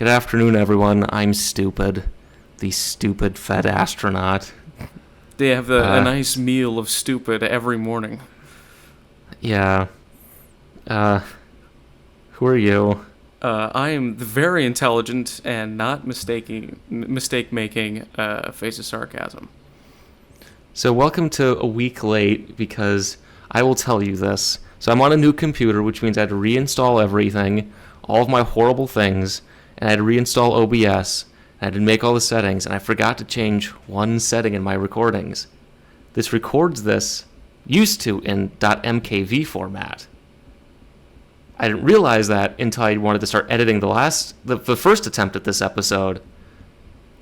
Good afternoon, everyone. I'm stupid. The stupid fed astronaut. They have a nice meal of stupid every morning. Yeah. Who are you? I am the very intelligent and not mistake-making face of sarcasm. So welcome to a week late, because I will tell you this. So I'm on a new computer, which means I had to reinstall everything, all of my horrible things, and I had to reinstall OBS, and I had to make all the settings, and I forgot to change one setting in my recordings. This records this, used to, in .mkv format. I didn't realize that until I wanted to start editing the first attempt at this episode,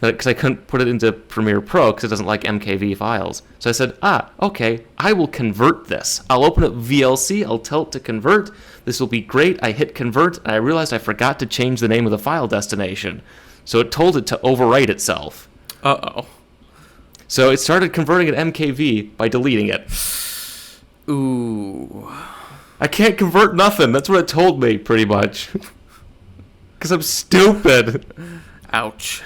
because I couldn't put it into Premiere Pro because it doesn't like MKV files. So I said, okay, I will convert this. I'll open up VLC, I'll tell it to convert. This will be great. I hit convert, and I realized I forgot to change the name of the file destination. So it told it to overwrite itself. Uh-oh. So it started converting an MKV by deleting it. Ooh. I can't convert nothing. That's what it told me, pretty much. Because I'm stupid. Ouch.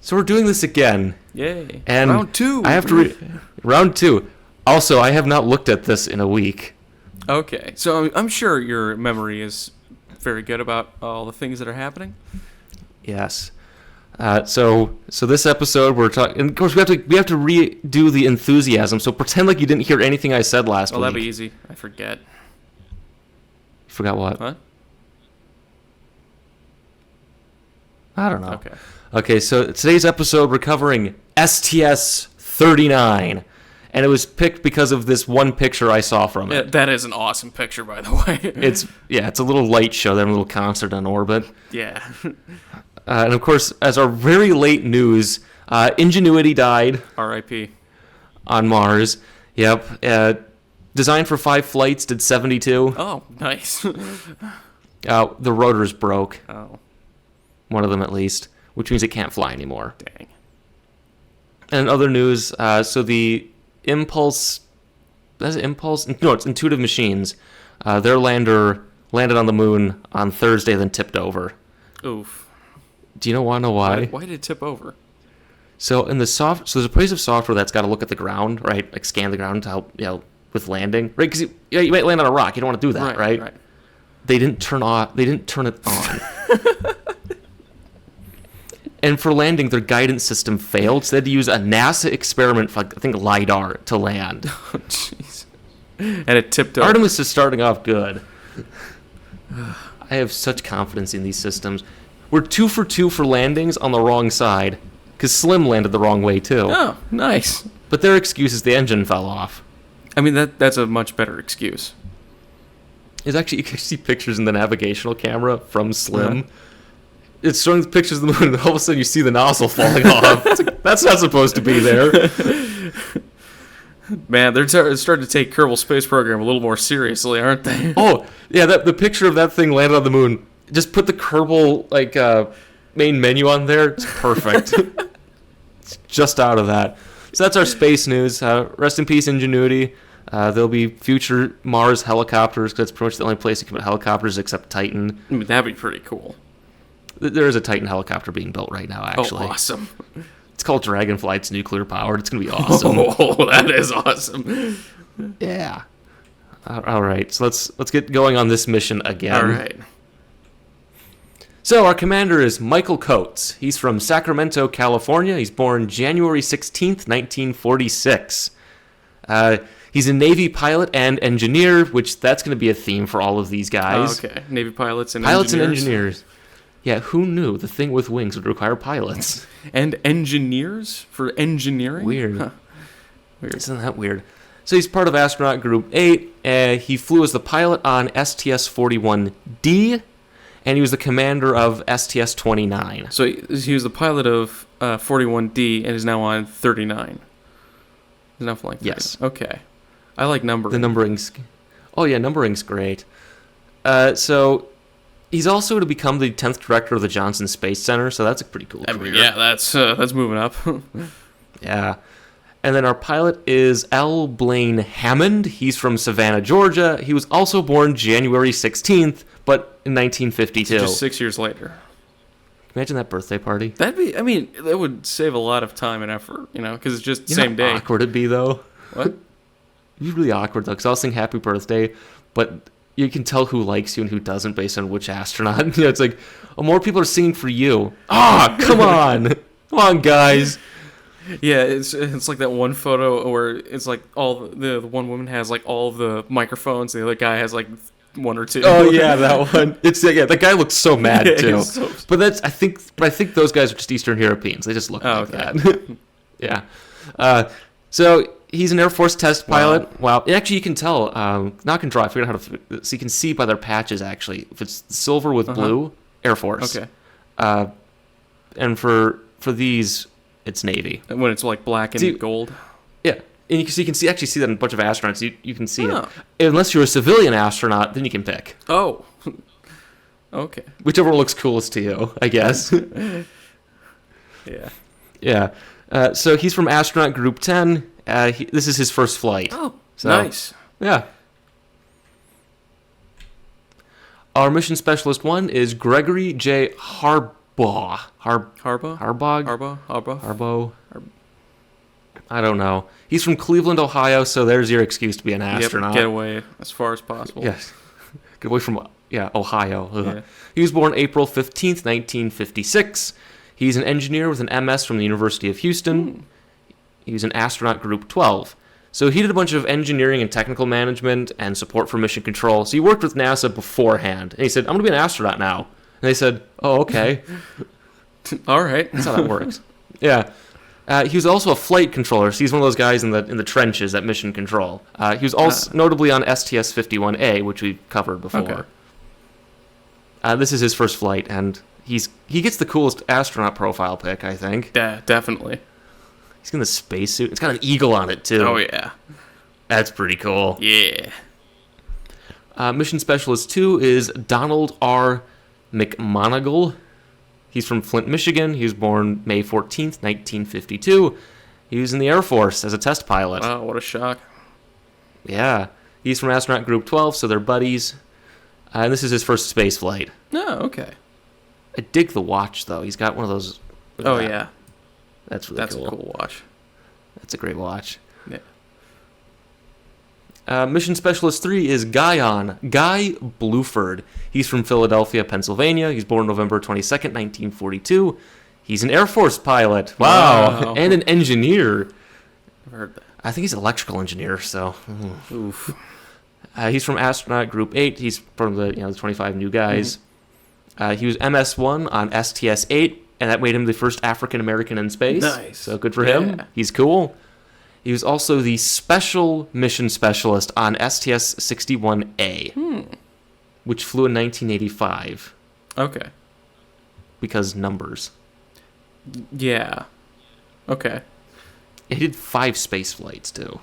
So we're doing this again. Yay. And round two. I have to round two. Also, I have not looked at this in a week. Okay. So I'm sure your memory is very good about all the things that are happening. Yes. So this episode we're talking, and of course we have to redo the enthusiasm. So pretend like you didn't hear anything I said last week. Oh, that'd be easy. I forget. You forgot what? Huh? I don't know. Okay. Okay, so today's episode we're covering STS-39, and it was picked because of this one picture I saw from it. That is an awesome picture, by the way. It's a little light show. They're a little concert on orbit. Yeah. And of course, as our very late news, Ingenuity died. R.I.P. On Mars. Yep. Designed for 5 flights, did 72. Oh, nice. The rotors broke. Oh. One of them at least, which means it can't fly anymore. Dang. And other news, so the Impulse... Is it Impulse? No, it's Intuitive Machines. Their lander landed on the moon on Thursday, then tipped over. Oof. Do you want to know why? Why did it tip over? So there's a piece of software that's got to look at the ground, right? Like scan the ground to help, with landing, right? Because you might land on a rock. You don't want to do that, right? Right. They didn't turn it on. And for landing, their guidance system failed, so they had to use a NASA experiment for, I think, LiDAR to land. Oh, jeez. And it tipped over. Artemis is starting off good. I have such confidence in these systems. We're 2 for 2 for landings on the wrong side, because Slim landed the wrong way, too. Oh, nice. But their excuse is the engine fell off. I mean, that's a much better excuse. It's actually, you can see pictures in the navigational camera from Slim. Uh-huh. It's showing pictures of the moon, and all of a sudden you see the nozzle falling off. It's like, that's not supposed to be there. Man, they're starting to take Kerbal Space Program a little more seriously, aren't they? Oh, yeah, the picture of that thing landed on the moon. Just put the Kerbal, main menu on there. It's perfect. It's just out of that. So that's our space news. Rest in peace, Ingenuity. There'll be future Mars helicopters, because that's pretty much the only place you can put helicopters except Titan. I mean, that'd be pretty cool. There is a Titan helicopter being built right now, actually. Oh, awesome. It's called Dragonfly. It's nuclear powered. It's going to be awesome. Oh, that is awesome. Yeah. All right. So let's get going on this mission again. All right. So our commander is Michael Coates. He's from Sacramento, California. He's born January 16th, 1946. He's a Navy pilot and engineer, which that's going to be a theme for all of these guys. Oh, okay. Navy pilots and engineers. Yeah, who knew the thing with wings would require pilots? And engineers for engineering? Weird. Huh. Weird. Isn't that weird? So he's part of Astronaut Group 8. He flew as the pilot on STS-41D, and he was the commander of STS-29. So he was the pilot of 41D and is now on 39. He's now flying 39. Yes. Okay. I like numbering. The numbering's... Oh, yeah, numbering's great. So... He's also to become the 10th director of the Johnson Space Center, so that's a pretty cool career. Yeah, that's moving up. Yeah. And then our pilot is L. Blaine Hammond. He's from Savannah, Georgia. He was also born January 16th, but in 1952. Just 6 years later. Imagine that birthday party. I mean, that would save a lot of time and effort, because it's just You same know how day. awkward it'd be, though? What? It'd be really awkward, though, because I'll sing happy birthday, but you can tell who likes you and who doesn't based on which astronaut. It's like, more people are singing for you. Come on. Come on, guys. Yeah, it's like that one photo where it's like all the one woman has like all of the microphones, the other guy has like one or two. Oh yeah, that one. The guy looks so mad too. So... But I think those guys are just Eastern Europeans. They just look like that. Yeah. So he's an Air Force test pilot. Wow. Actually, you can tell. Not can draw. I figured out how to. So you can see by their patches actually. If it's silver with blue, Air Force. Okay. And for these, it's Navy. And when it's like black and gold. Yeah. And you can see that in a bunch of astronauts. You can see it. Unless you're a civilian astronaut, then you can pick. Oh. Okay. Whichever looks coolest to you, I guess. Yeah. Yeah. So he's from astronaut group 10. This is his first flight. Oh, so, nice. Yeah. Our mission specialist 1 is Gregory J. Harbaugh. Harbaugh? I don't know. He's from Cleveland, Ohio, so there's your excuse to be an astronaut. Get away as far as possible. Yes. Get away from, Ohio. Yeah. He was born April 15th, 1956. He's an engineer with an MS from the University of Houston. He was an astronaut group 12. So he did a bunch of engineering and technical management and support for mission control. So he worked with NASA beforehand. And he said, I'm going to be an astronaut now. And they said, oh, okay. All right. That's how that works. Yeah. He was also a flight controller, so he's one of those guys in the trenches at mission control. He was also notably on STS-39, which we covered before. Okay. This is his first flight, and he gets the coolest astronaut profile pic, I think. Yeah, definitely. He's in the spacesuit. It's got an eagle on it, too. Oh, yeah. That's pretty cool. Yeah. Mission Specialist 2 is Donald R. McMonagle. He's from Flint, Michigan. He was born May 14th, 1952. He was in the Air Force as a test pilot. Wow, what a shock. Yeah. He's from astronaut group 12, so they're buddies. And this is his first space flight. Oh, okay. I dig the watch, though. He's got one of those. Oh, yeah. That's really cool. That's a cool watch. That's a great watch. Yeah. Mission Specialist 3 is Guy Bluford. He's from Philadelphia, Pennsylvania. He's born November 22nd, 1942. He's an Air Force pilot. Wow. And an engineer. I've heard that. I think he's an electrical engineer, so. Oof. He's from astronaut group 8. He's from the 25 new guys. He was MS-1 on STS-8, and that made him the first African American in space. Nice. So good for him. He's cool. He was also the special mission specialist on STS-61A, which flew in 1985. Okay. Because numbers. Yeah. Okay. He did 5 space flights, too.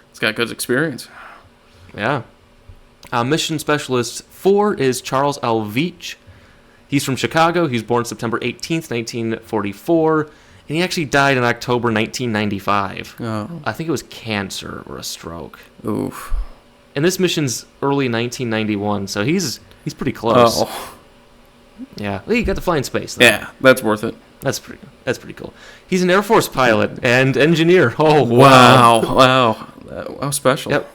It's got good experience. Yeah. Mission Specialist 4 is Charles L. Veach. He's from Chicago. He was born September 18th, 1944. And he actually died in October 1995. Oh. I think it was cancer or a stroke. Oof. And this mission's early 1991, so he's pretty close. Oh. Yeah. Well, he got to fly in space, though. Yeah, that's worth it. That's pretty cool. He's an Air Force pilot and engineer. Oh, wow. How special. Yep.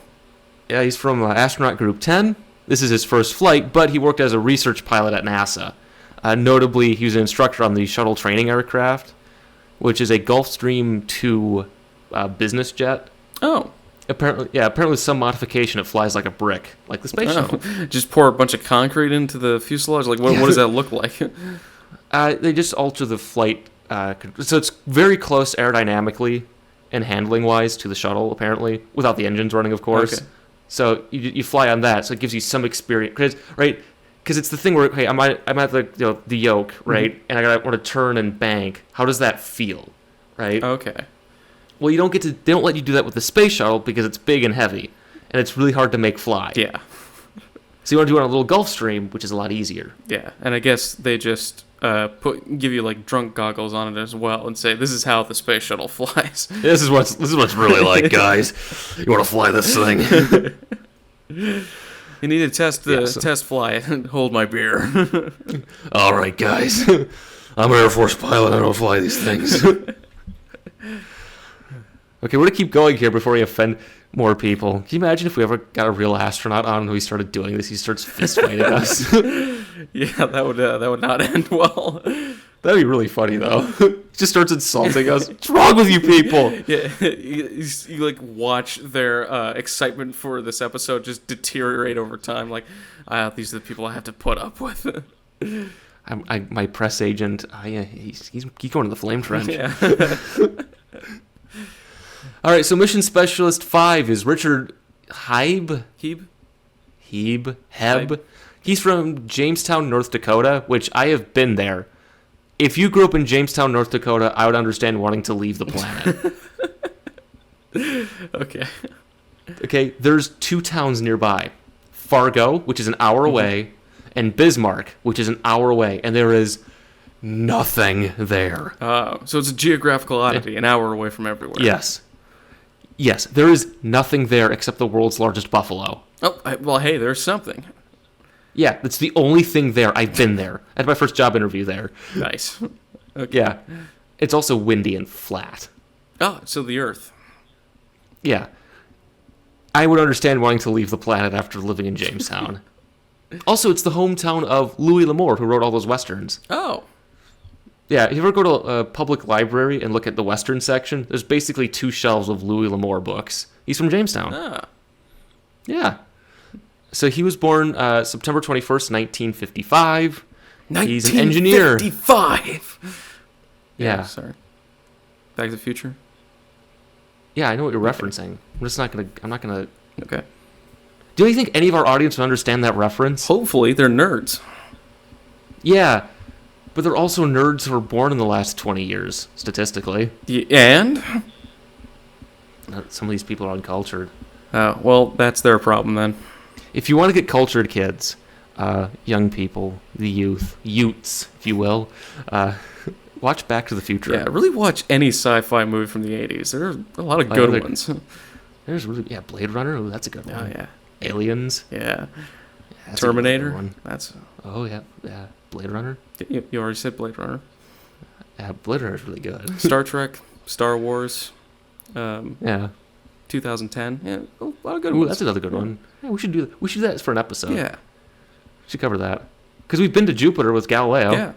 Yeah, he's from astronaut group 10. This is his first flight, but he worked as a research pilot at NASA. Notably, he was an instructor on the shuttle training aircraft, which is a Gulfstream II business jet. Oh. Apparently with some modification it flies like a brick, like the space shuttle. Just pour a bunch of concrete into the fuselage? Like, what does that look like? They just alter the flight. So it's very close aerodynamically and handling-wise to the shuttle, apparently, without the engines running, of course. Okay. So you fly on that, so it gives you some experience. Right? Because it's the thing where, hey, I'm at the yoke, right? And I want to turn and bank. How does that feel, right? Okay. Well, they don't let you do that with the space shuttle because it's big and heavy, and it's really hard to make fly. Yeah. So you want to do it on a little Gulfstream, which is a lot easier. Yeah, and I guess they just give you like drunk goggles on it as well, and say this is how the space shuttle flies. This is what it's really like, guys. You want to fly this thing? You need to test the Yes. test flight and hold my beer. All right, guys. I'm an Air Force pilot. I don't fly these things. Okay, we're gonna keep going here before we offend more people. Can you imagine if we ever got a real astronaut on and we started doing this? He starts fist fighting us. Yeah, that would not end well. That'd be really funny, though. He just starts insulting us. What's wrong with you people? Yeah, you like watch their excitement for this episode just deteriorate over time. Like, these are the people I have to put up with. My press agent, he's going to the flame trench. Yeah. All right, so Mission Specialist 5 is Richard Hebb. Hebb. He's from Jamestown, North Dakota, which I have been there. If you grew up in Jamestown, North Dakota, I would understand wanting to leave the planet. Okay. Okay, there's 2 towns nearby. Fargo, which is an hour away, and Bismarck, which is an hour away, and there is nothing there. So it's a geographical oddity, an hour away from everywhere. Yes, there is nothing there except the world's largest buffalo. Oh, well, hey, there's something. Yeah, that's the only thing there. I've been there. I had my first job interview there. Nice. Okay. Yeah. It's also windy and flat. Oh, so the Earth. Yeah. I would understand wanting to leave the planet after living in Jamestown. Also, it's the hometown of Louis L'Amour, who wrote all those westerns. Oh. Yeah, if you ever go to a public library and look at the western section, there's basically 2 shelves of Louis L'Amour books. He's from Jamestown. Ah. Yeah. So he was born September 21st, 1955. He's an engineer. 1955. Yeah. Sorry. Back to the Future. Yeah, I know what you're referencing. I'm not gonna. Okay. Do you think any of our audience would understand that reference? Hopefully, they're nerds. Yeah, but they're also nerds who were born in the last 20 years, statistically. And? Some of these people are uncultured. Oh, well, that's their problem then. If you want to get cultured kids, young people, the utes, if you will, watch Back to the Future. Yeah, really watch any sci-fi movie from the 80s. There are a lot of good ones. There's Blade Runner. Ooh, that's a good one. Oh, yeah. Aliens. Yeah. That's Terminator. a good one. That's. Oh, yeah. Blade Runner. You already said Blade Runner. Yeah, Blade Runner is really good. Star Trek, Star Wars. Yeah. 2010. Yeah, a lot of good Ooh, ones. that's another good one. Yeah, we should do that. We should do that for an episode. Yeah. We should cover that. Because we've been to Jupiter with Galileo. Yeah.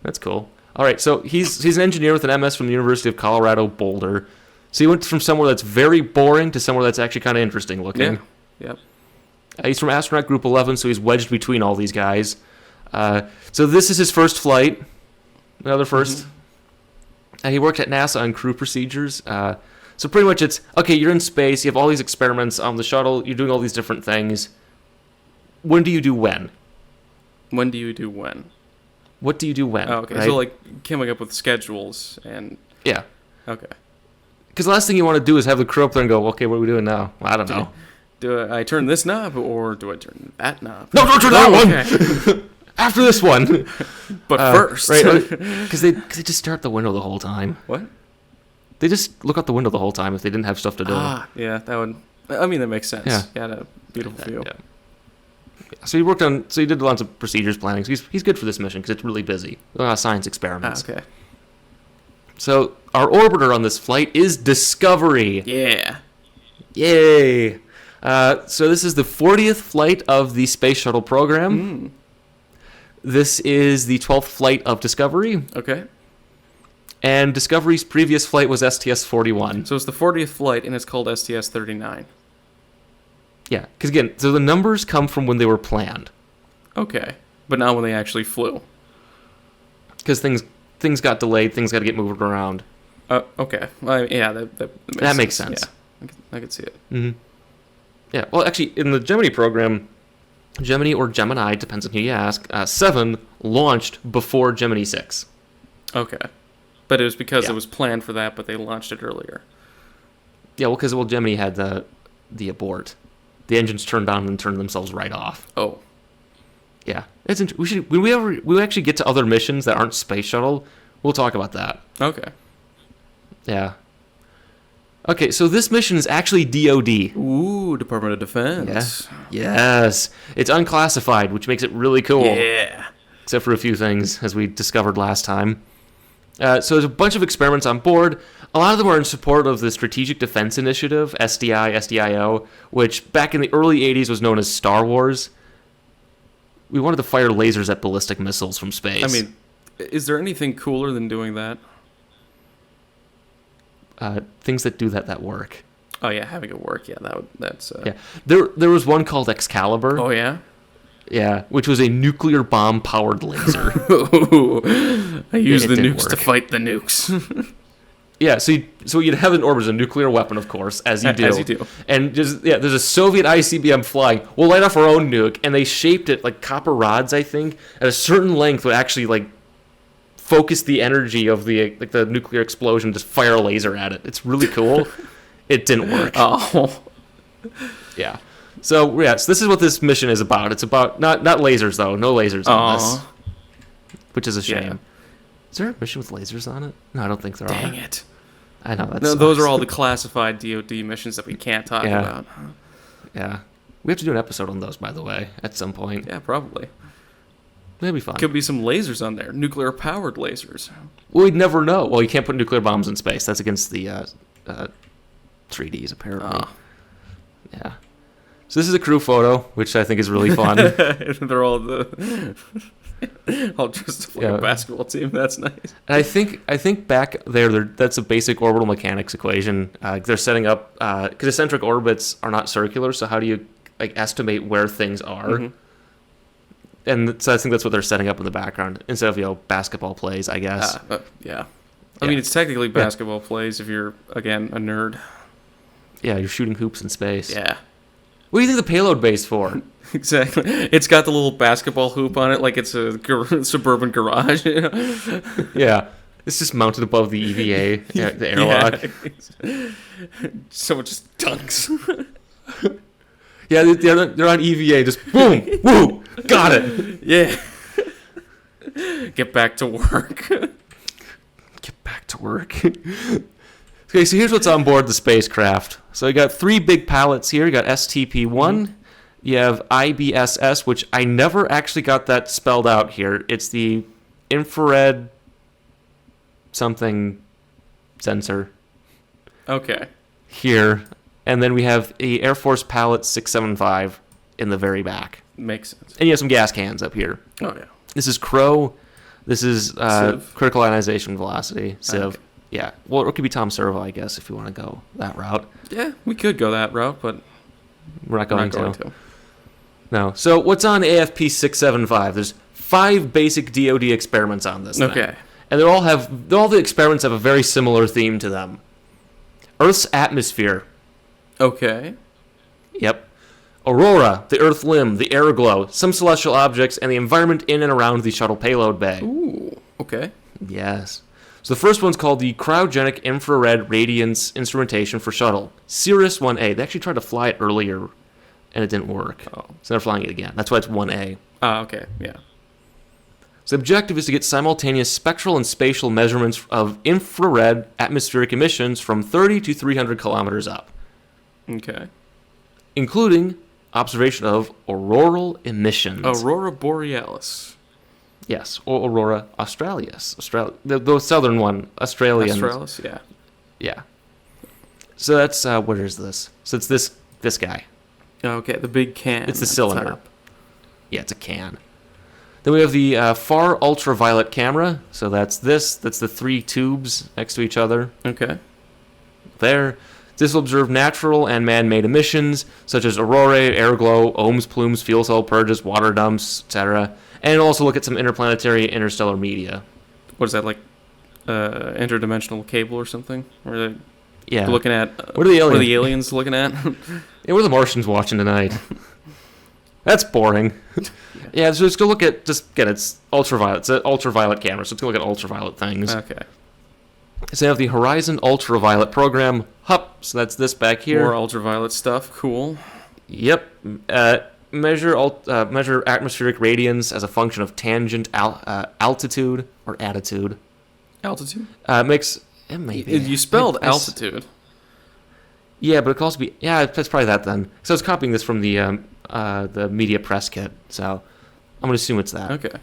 That's cool. All right, so he's an engineer with an MS from the University of Colorado Boulder. So he went from somewhere that's very boring to somewhere that's actually kind of interesting looking. Yeah. Yep. He's from astronaut group 11, so he's wedged between all these guys. So this is his first flight. Another first. He worked at NASA on crew procedures. So pretty much it's, okay, you're in space, you have all these experiments on the shuttle, you're doing all these different things. When do you do when? When do you do when? What do you do when? Oh, okay. Right? So, like, coming up with schedules and... Yeah. Okay. Because the last thing you want to do is have the crew up there and go, okay, what are we doing now? Well, I don't know. Do I turn this knob or do I turn that knob? No, don't turn that one! Okay. After this one! But first. Right, because they just stare out the window the whole time. What? They just look out the window the whole time if they didn't have stuff to do. Yeah, that would... I mean, that makes sense. Yeah. You had a beautiful view. Yeah. So he did lots of procedures planning. So he's good for this mission because it's really busy. A lot of science experiments. Okay. So our orbiter on this flight is Discovery. Yeah. Yay! So this is the 40th flight of the Space Shuttle program. This is the 12th flight of Discovery. Okay. And Discovery's previous flight was STS-41. So it's the 40th flight, and it's called STS-39. Yeah, because again, so the numbers come from when they were planned. Okay. But not when they actually flew. Because things got delayed, things got to get moved around. Okay. Yeah, That makes sense. Yeah, I could see it. Mm-hmm. Yeah, well, actually, in the Gemini program, Gemini or Gemini, depends on who you ask, 7 launched before Gemini 6. Okay. But it was because it was planned for that, but they launched it earlier. Yeah, well, because Gemini had the abort. The engines turned on and turned themselves right off. Oh. Yeah, it's when we actually get to other missions that aren't space shuttle, we'll talk about that. Okay. Yeah. Okay, so this mission is actually DoD. Ooh, Department of Defense. Yeah. Yes. It's unclassified, which makes it really cool. Yeah. Except for a few things, as we discovered last time. So there's a bunch of experiments on board. A lot of them are in support of the Strategic Defense Initiative, SDI, which back in the early 80s was known as Star Wars. We wanted to fire lasers at ballistic missiles from space. I mean, is there anything cooler than doing that? Things that do that work. Oh yeah, having it work. Yeah, that's. Yeah, there was one called Excalibur. Oh yeah. Yeah, which was a nuclear bomb powered laser. I use the didn't nukes work. to fight the nukes. Yeah, so you'd have in orbit a nuclear weapon, of course, as you do. As you do. And there's a Soviet ICBM flying. We'll light off our own nuke, and they shaped it like copper rods, I think, at a certain length would actually like focus the energy of the nuclear explosion, just fire a laser at it. It's really cool. It didn't work. Oh. Yeah. So this is what this mission is about. It's about not lasers though. No lasers on this, which is a shame. Yeah. Is there a mission with lasers on it? No, I don't think there are. Dang it. I know that. No, those are all the classified DoD missions that we can't talk about. Yeah. We have to do an episode on those, by the way, at some point. Yeah, probably. That'd be fun. Could be some lasers on there. Nuclear powered lasers. Well, we'd never know. Well, you can't put nuclear bombs in space. That's against the 3Ds, apparently. Yeah. So this is a crew photo, which I think is really fun. They're all all dressed like a basketball team. That's nice. And I think back there, that's a basic orbital mechanics equation. They're setting up because eccentric orbits are not circular. So how do you estimate where things are? Mm-hmm. And so I think that's what they're setting up in the background instead of basketball plays, I guess. Yeah. I mean, it's technically basketball plays if you're again a nerd. Yeah, you're shooting hoops in space. Yeah. What do you think the payload bay's for? Exactly. It's got the little basketball hoop on it like it's a suburban garage. Yeah. It's just mounted above the EVA, the airlock. Yeah. Someone just dunks. Yeah, they're on EVA, just boom, woo, got it. Yeah. Get back to work. Get back to work. Okay, so here's what's on board the spacecraft. So you got 3 big pallets here. You got STP-1. Mm-hmm. You have IBSS, which I never actually got that spelled out here. It's the infrared something sensor. Okay. Here. And then we have a Air Force pallet 675 in the very back. Makes sense. And you have some gas cans up here. Oh, yeah. This is CRO. This is critical ionization velocity, CIV. Okay. Yeah. Well, it could be Tom Servo, I guess, if you want to go that route. Yeah, we could go that route, but we're not going to. No. So what's on AFP 675? There's 5 basic DoD experiments on this thing. Okay. And all the experiments have a very similar theme to them. Earth's atmosphere. Okay. Yep. Aurora, the Earth limb, the air glow, some celestial objects, and the environment in and around the shuttle payload bay. Ooh, okay. Yes. So the first one's called the Cryogenic Infrared Radiance Instrumentation for Shuttle, Cirrus 1A. They actually tried to fly it earlier, and it didn't work. Oh. So they're flying it again. That's why it's 1A. Okay, yeah. So the objective is to get simultaneous spectral and spatial measurements of infrared atmospheric emissions from 30 to 300 kilometers up. Okay. Including observation of auroral emissions. Aurora Borealis. Yes, or Aurora Australis. The southern one, Australian. Australis, yeah. Yeah. So that's, where is this? So it's this guy. Okay, the big can. It's the cylinder. Yeah, it's a can. Then we have the far ultraviolet camera. So that's the 3 tubes next to each other. Okay. There. This will observe natural and man-made emissions, such as aurorae, air glow, Ohm's plumes, fuel cell purges, water dumps, etc. And it'll also look at some interplanetary interstellar media. What is that, like interdimensional cable or something? Or yeah. Looking at what are the aliens? What are the aliens looking at? Yeah, what are the Martians watching tonight? That's boring. Yeah, so it's gonna look at it's ultraviolet. It's an ultraviolet camera, so it's gonna look at ultraviolet things. Okay. So you have the Horizon Ultraviolet program. Hup. So that's this back here. More ultraviolet stuff. Cool. Yep. Measure atmospheric radiance as a function of tangent altitude or attitude. Altitude? Makes it maybe you spelled altitude. Yeah, but it could also be... Yeah, that's probably that then. So I was copying this from the media press kit, so I'm going to assume it's that. Okay.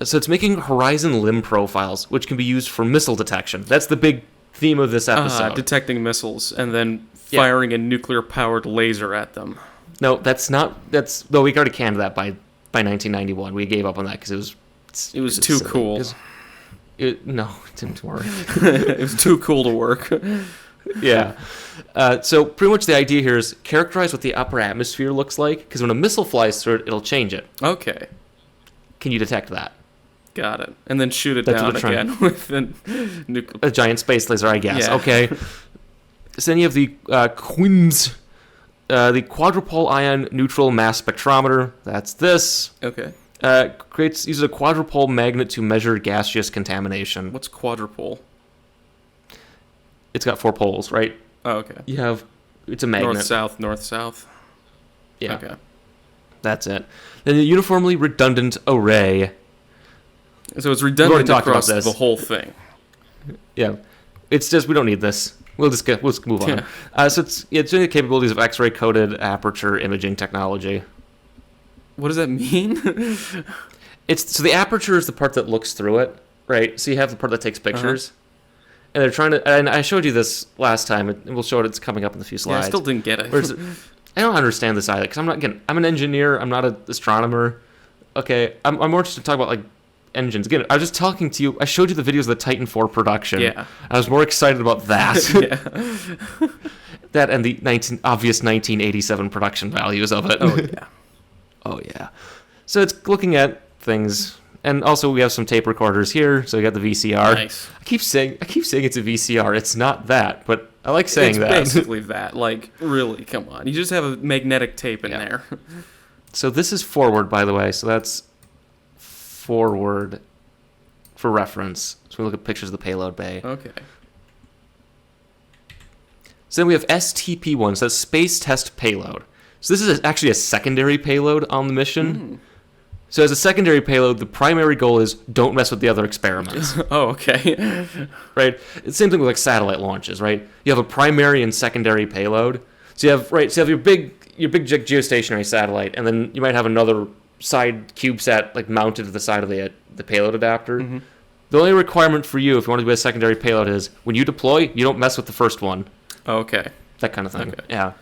So it's making horizon limb profiles, which can be used for missile detection. That's the big theme of this episode. Detecting missiles and then firing a nuclear-powered laser at them. No, that's not... No, we already canned that by 1991. We gave up on that because it was too silly. cool. No, it didn't work. It was too cool to work. Yeah. So pretty much the idea here is characterize what the upper atmosphere looks like, because when a missile flies through it, it'll change it. Okay. Can you detect that? Got it. And then shoot it That's down what we're again with a nuclear... A giant space laser, I guess. Yeah. Okay. So then you have the QUIMS, the quadrupole ion neutral mass spectrometer. That's this. Okay. Uses a quadrupole magnet to measure gaseous contamination. What's quadrupole? It's got 4 poles, right? Oh, okay. It's a magnet. North-south, north-south. Yeah. Okay. That's it. Then the uniformly redundant array. So it's redundant across about this. the whole thing. Yeah. It's just, we don't need this. We'll just move on. Yeah. So it's doing the capabilities of X-ray coded aperture imaging technology. What does that mean? So the aperture is the part that looks through it, right? So you have the part that takes pictures. And they're trying to, and I showed you this last time, and we'll show it, it's coming up in a few slides. Yeah, I still didn't get it. I don't understand this either, because I'm an engineer, I'm not an astronomer. Okay, I'm more interested to talk about, like, engines. Again, I was just talking to you, I showed you the videos of the Titan 4 production. Yeah. I was more excited about that. Yeah. That and the obvious 1987 production values of it. Oh, yeah. Oh, yeah. So it's looking at things... And also, we have some tape recorders here, so we got the VCR. Nice. I keep saying it's a VCR. It's not that, but I like saying that. It's basically that. Like, really, come on. You just have a magnetic tape in there. So this is forward, by the way. So that's forward for reference. So we look at pictures of the payload bay. Okay. So then we have STP-1, so that's Space Test Payload. So this is actually a secondary payload on the mission. So as a secondary payload, the primary goal is don't mess with the other experiments. Oh, okay. Right? It's the same thing with like satellite launches, right? You have a primary and secondary payload. So you have your big geostationary satellite, and then you might have another side CubeSat like mounted to the side of the payload adapter. Mm-hmm. The only requirement for you, if you want to be a secondary payload, is when you deploy, you don't mess with the first one. Okay. That kind of thing. Okay. Yeah.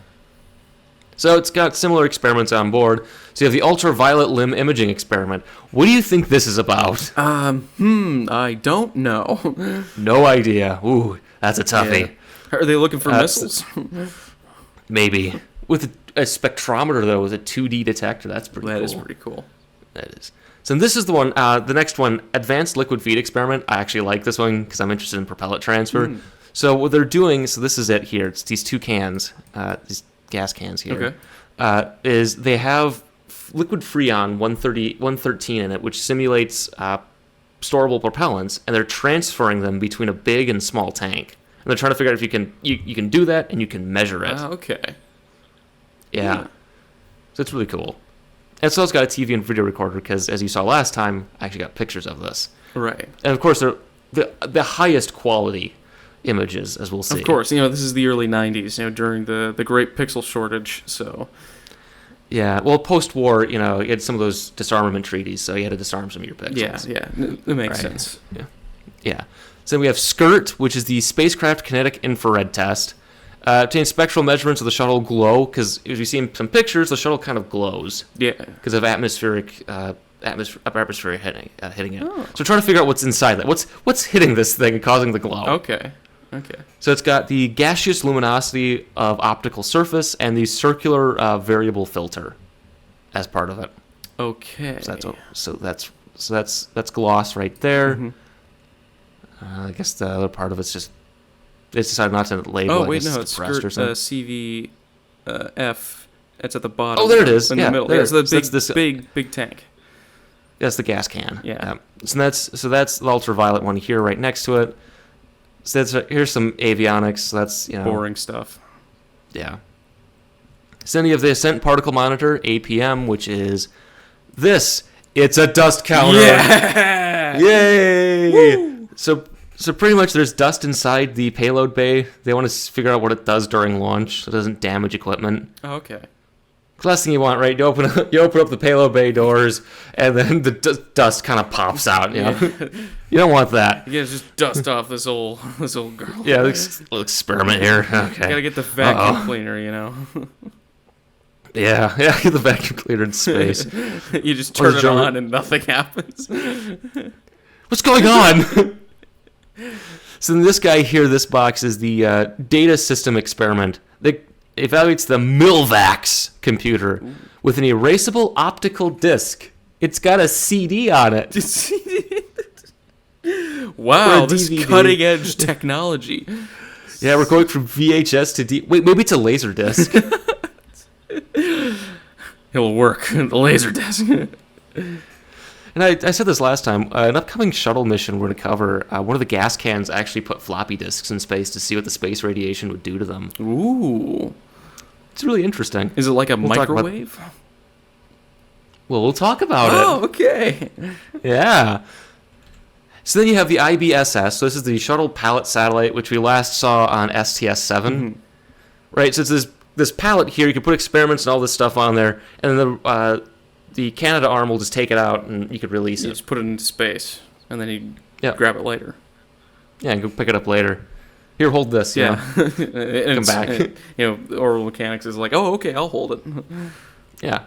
So it's got similar experiments on board. So you have the ultraviolet limb imaging experiment. What do you think this is about? I don't know. No idea. Ooh, that's a toughie. Yeah. Are they looking for missiles? Maybe. With a spectrometer, though, with a 2D detector, that's pretty cool. That is pretty cool. That is. So this is the one, the next one, Advanced Liquid Feed Experiment. I actually like this one because I'm interested in propellant transfer. So what they're doing, so this is it here. It's these 2 cans, these gas cans here. Okay. Is they have liquid Freon 113 in it, which simulates storable propellants, and they're transferring them between a big and small tank. And they're trying to figure out if you can do that and you can measure it. Okay. Yeah. So it's really cool. And so it's got a TV and video recorder because, as you saw last time, I actually got pictures of this. Right. And of course, they're the highest quality images, as we'll see. Of course, this is the early 90s, during the great pixel shortage, so... Yeah, well, post-war, you had some of those disarmament treaties, so you had to disarm some of your pixels. Yeah, it makes sense. Yeah. So we have SCIRT, which is the Spacecraft Kinetic Infrared Test. Obtains spectral measurements of the shuttle glow, because as you see in some pictures, the shuttle kind of glows. Yeah. Because of atmospheric hitting it. Oh. So trying to figure out what's inside that. What's hitting this thing and causing the glow? Okay. So it's got the gaseous luminosity of optical surface and the circular variable filter as part of it. Okay. So that's gloss right there. Mm-hmm. I guess the other part of it's just they decided not to label. Oh wait, no, it's SCIRT CV-F. It's at the bottom. Oh, there it is. In the middle. There. Yeah, it's the big tank. That's the gas can. Yeah. So that's the ultraviolet one here, right next to it. So here's some avionics. So that's boring stuff. Yeah. So then you have the Ascent Particle Monitor, APM, which is this. It's a dust counter. Yeah. Yay! Woo! So So pretty much there's dust inside the payload bay. They want to figure out what it does during launch so it doesn't damage equipment. Oh, okay. The last thing you want, right? You open up the payload bay doors, and then the dust kind of pops out. You know, you don't want that. You gotta just dust off this old girl. Yeah, little experiment here. Okay. You gotta get the vacuum cleaner, you know. Yeah, get the vacuum cleaner in space. You just turn it on and nothing happens. What's going on? So then this guy here, this box is the data system experiment. That evaluates the Milvax computer with an erasable optical disc. It's got a CD on it. Wow, this cutting edge technology. Yeah, we're going from VHS to wait, maybe it's a laser disc. It'll work. The laser disc. And I said this last time, an upcoming shuttle mission we're going to cover, one of the gas cans actually put floppy disks in space to see what the space radiation would do to them. Ooh. It's really interesting. Is it like a microwave? Well, we'll talk about it. Oh, okay. Yeah. So then you have the IBSS. So this is the Shuttle Pallet Satellite, which we last saw on STS-7. Mm-hmm. Right, so it's this pallet here. You can put experiments and all this stuff on there, and then the Canada arm will just take it out and you could release it. Just put it into space, and then you grab it later. Yeah, and go pick it up later. Here, hold this. Yeah. Come back. Orbital mechanics is like, oh, okay, I'll hold it. Yeah.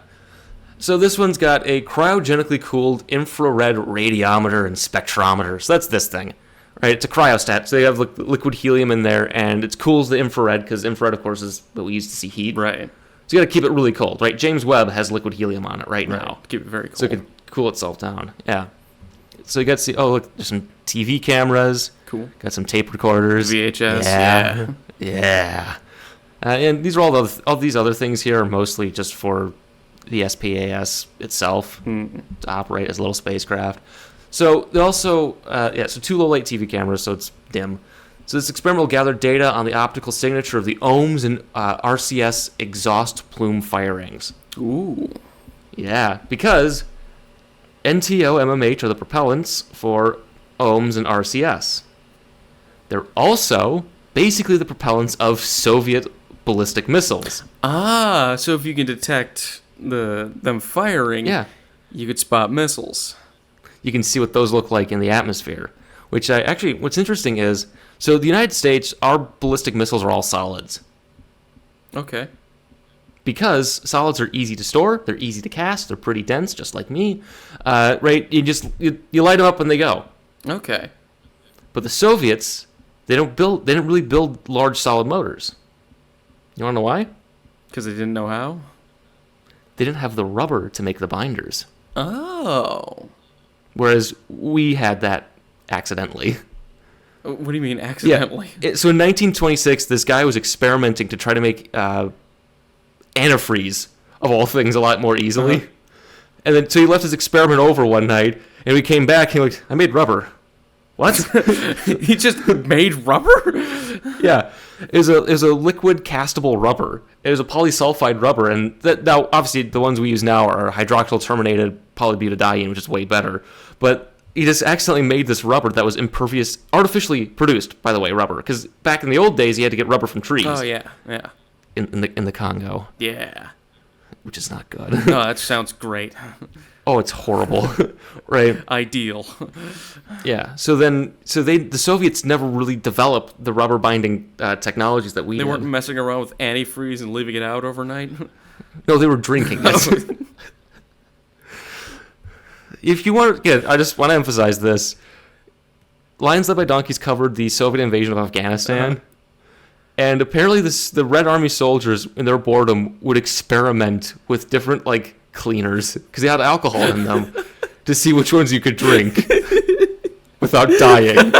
So this one's got a cryogenically cooled infrared radiometer and spectrometer. So that's this thing, right? It's a cryostat. So they have liquid helium in there, and it cools the infrared because infrared, of course, is what we use to see heat. Right. So you got to keep it really cold, right? James Webb has liquid helium on it right now. Keep it very cold. So it can cool itself down. Yeah. So you got to see, oh, look, there's some TV cameras. Cool. Got some tape recorders. VHS. Yeah. And these are all these other things here are mostly just for the SPAS itself to operate as a little spacecraft. So they also, so 2 low-light TV cameras, so it's dim. So this experiment will gather data on the optical signature of the ohms and RCS exhaust plume firings. Ooh. Yeah, because NTO, MMH are the propellants for ohms and RCS. They're also basically the propellants of Soviet ballistic missiles. Ah, so if you can detect them firing, you could spot missiles. You can see what those look like in the atmosphere. What's interesting is, so the United States, our ballistic missiles are all solids. Okay. Because solids are easy to store, they're easy to cast, they're pretty dense, just like me. Right? You light them up and they go. Okay. But the Soviets, they didn't really build large solid motors. You want to know why? Because they didn't know how? They didn't have the rubber to make the binders. Oh. Whereas we had that accidentally. What do you mean accidentally? Yeah. So in 1926, this guy was experimenting to try to make antifreeze, of all things, a lot more easily. Uh-huh. And then so he left his experiment over one night, and we came back, and he was like, I made rubber. What? He just made rubber? Yeah. It was a liquid castable rubber. It was a polysulfide rubber, and now obviously the ones we use now are hydroxyl terminated polybutadiene, which is way better. But he just accidentally made this rubber that was impervious, artificially produced, by the way, rubber. Because back in the old days, you had to get rubber from trees. Oh yeah. In the Congo. Yeah. Which is not good. No, that sounds great. Oh, it's horrible. Right? Ideal. Yeah. So the Soviets never really developed the rubber binding technologies that we did. They weren't messing around with antifreeze and leaving it out overnight? No, they were drinking it. If you want, again, I just want to emphasize this. Lions Led by Donkeys covered the Soviet invasion of Afghanistan. Uh-huh. And apparently the Red Army soldiers, in their boredom, would experiment with different, cleaners, because they had alcohol in them, to see which ones you could drink without dying.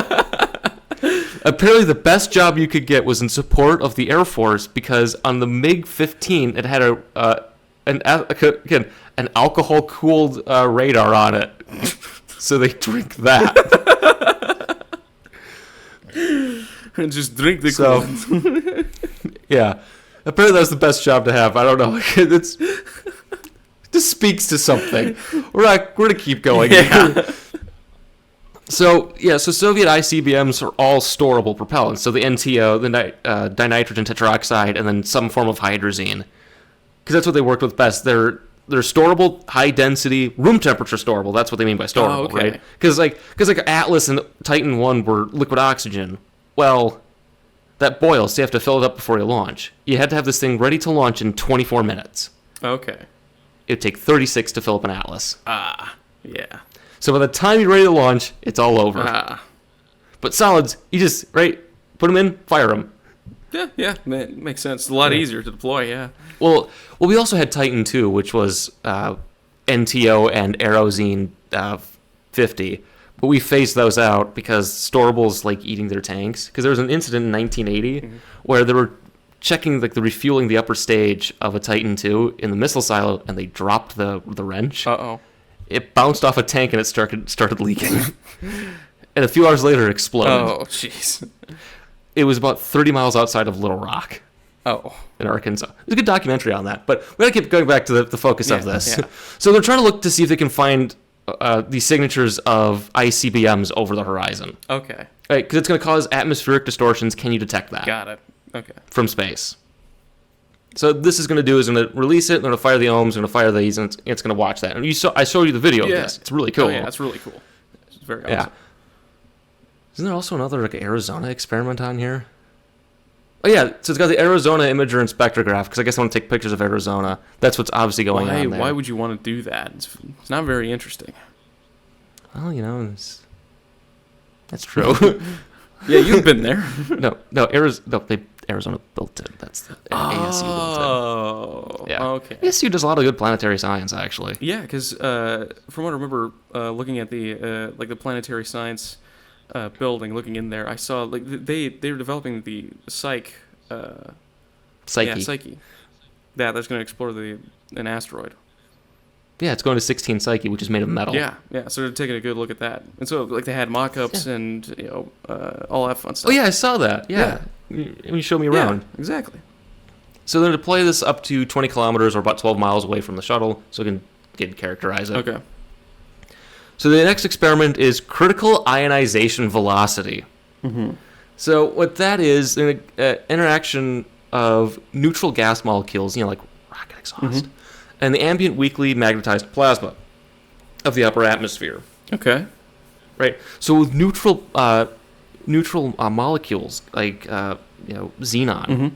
Apparently the best job you could get was in support of the Air Force, because on the MiG-15, it had an alcohol-cooled radar on it. So they drink that. And just drink the cool. Yeah. Apparently that was the best job to have. I don't know. It just speaks to something. We're going to keep going. Yeah. So Soviet ICBMs are all storable propellants. So the NTO, the dinitrogen tetroxide, and then some form of hydrazine, because that's what they worked with best. They're storable, high density, room temperature storable. That's what they mean by storable, right? Because like Atlas and Titan 1 were liquid oxygen. Well, that boils, so you have to fill it up before you launch. You had to have this thing ready to launch in 24 minutes. Okay. It would take 36 to fill up an Atlas. Yeah. So by the time you're ready to launch, it's all over. But solids, you just, right, put them in, fire them. Yeah, makes sense. It's a lot easier to deploy, yeah. Well, we also had Titan 2, which was NTO and Aerozine 50. But we phased those out because storables like eating their tanks. Because there was an incident in 1980 where they were checking like the refueling the upper stage of a Titan 2 in the missile silo, and they dropped the wrench. Uh-oh. It bounced off a tank and it started leaking. And a few hours later it exploded. Oh, jeez. It was about 30 miles outside of Little Rock. Oh. In Arkansas. There's a good documentary on that, but we gotta keep going back to the focus of this. Yeah. So they're trying to look to see if they can find the signatures of ICBMs over the horizon. Okay. Right, because it's going to cause atmospheric distortions. Can you detect that? Got it. Okay. From space. So this is going to do is going to release it, they're going to fire the ohms, going to fire these, and it's going to watch that. And I showed you the video of this. It's really cool. Oh, yeah, it's really cool. It's very awesome. Yeah. Isn't there also another like Arizona experiment on here? Oh yeah, so it's got the Arizona imager and spectrograph, because I guess I want to take pictures of Arizona. That's what's obviously going on there. Why would you want to do that? It's not very interesting. Well, that's true. Yeah, you've been there. Arizona built it. That's the ASE built it. Oh, Yeah. okay. ASU does a lot of good planetary science, actually. Yeah, because from what I remember, looking at the the planetary science building, looking in there, I saw like they were developing the Psyche. Psyche. Yeah, Psyche. That's going to explore an asteroid. Yeah, it's going to 16 Psyche, which is made of metal. Yeah. So they're taking a good look at that, and so like they had mock-ups and all that fun stuff. Oh yeah, I saw that. Yeah. You showed me around. Yeah, exactly. So they're to deploy this up to 20 kilometers or about 12 miles away from the shuttle, so we can characterize it. Okay. So the next experiment is critical ionization velocity. Mm-hmm. So what that is, an interaction of neutral gas molecules, like rocket exhaust, and the ambient weakly magnetized plasma of the upper atmosphere. Okay. Right. So with neutral molecules like xenon,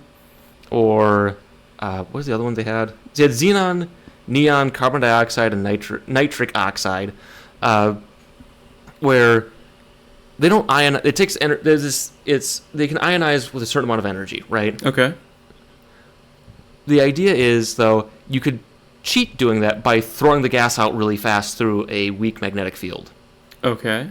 or what was the other one they had? They had xenon, neon, carbon dioxide, and nitric oxide, where they don't ion. It takes they can ionize with a certain amount of energy, right? Okay. The idea is, though, you could cheat doing that by throwing the gas out really fast through a weak magnetic field. Okay.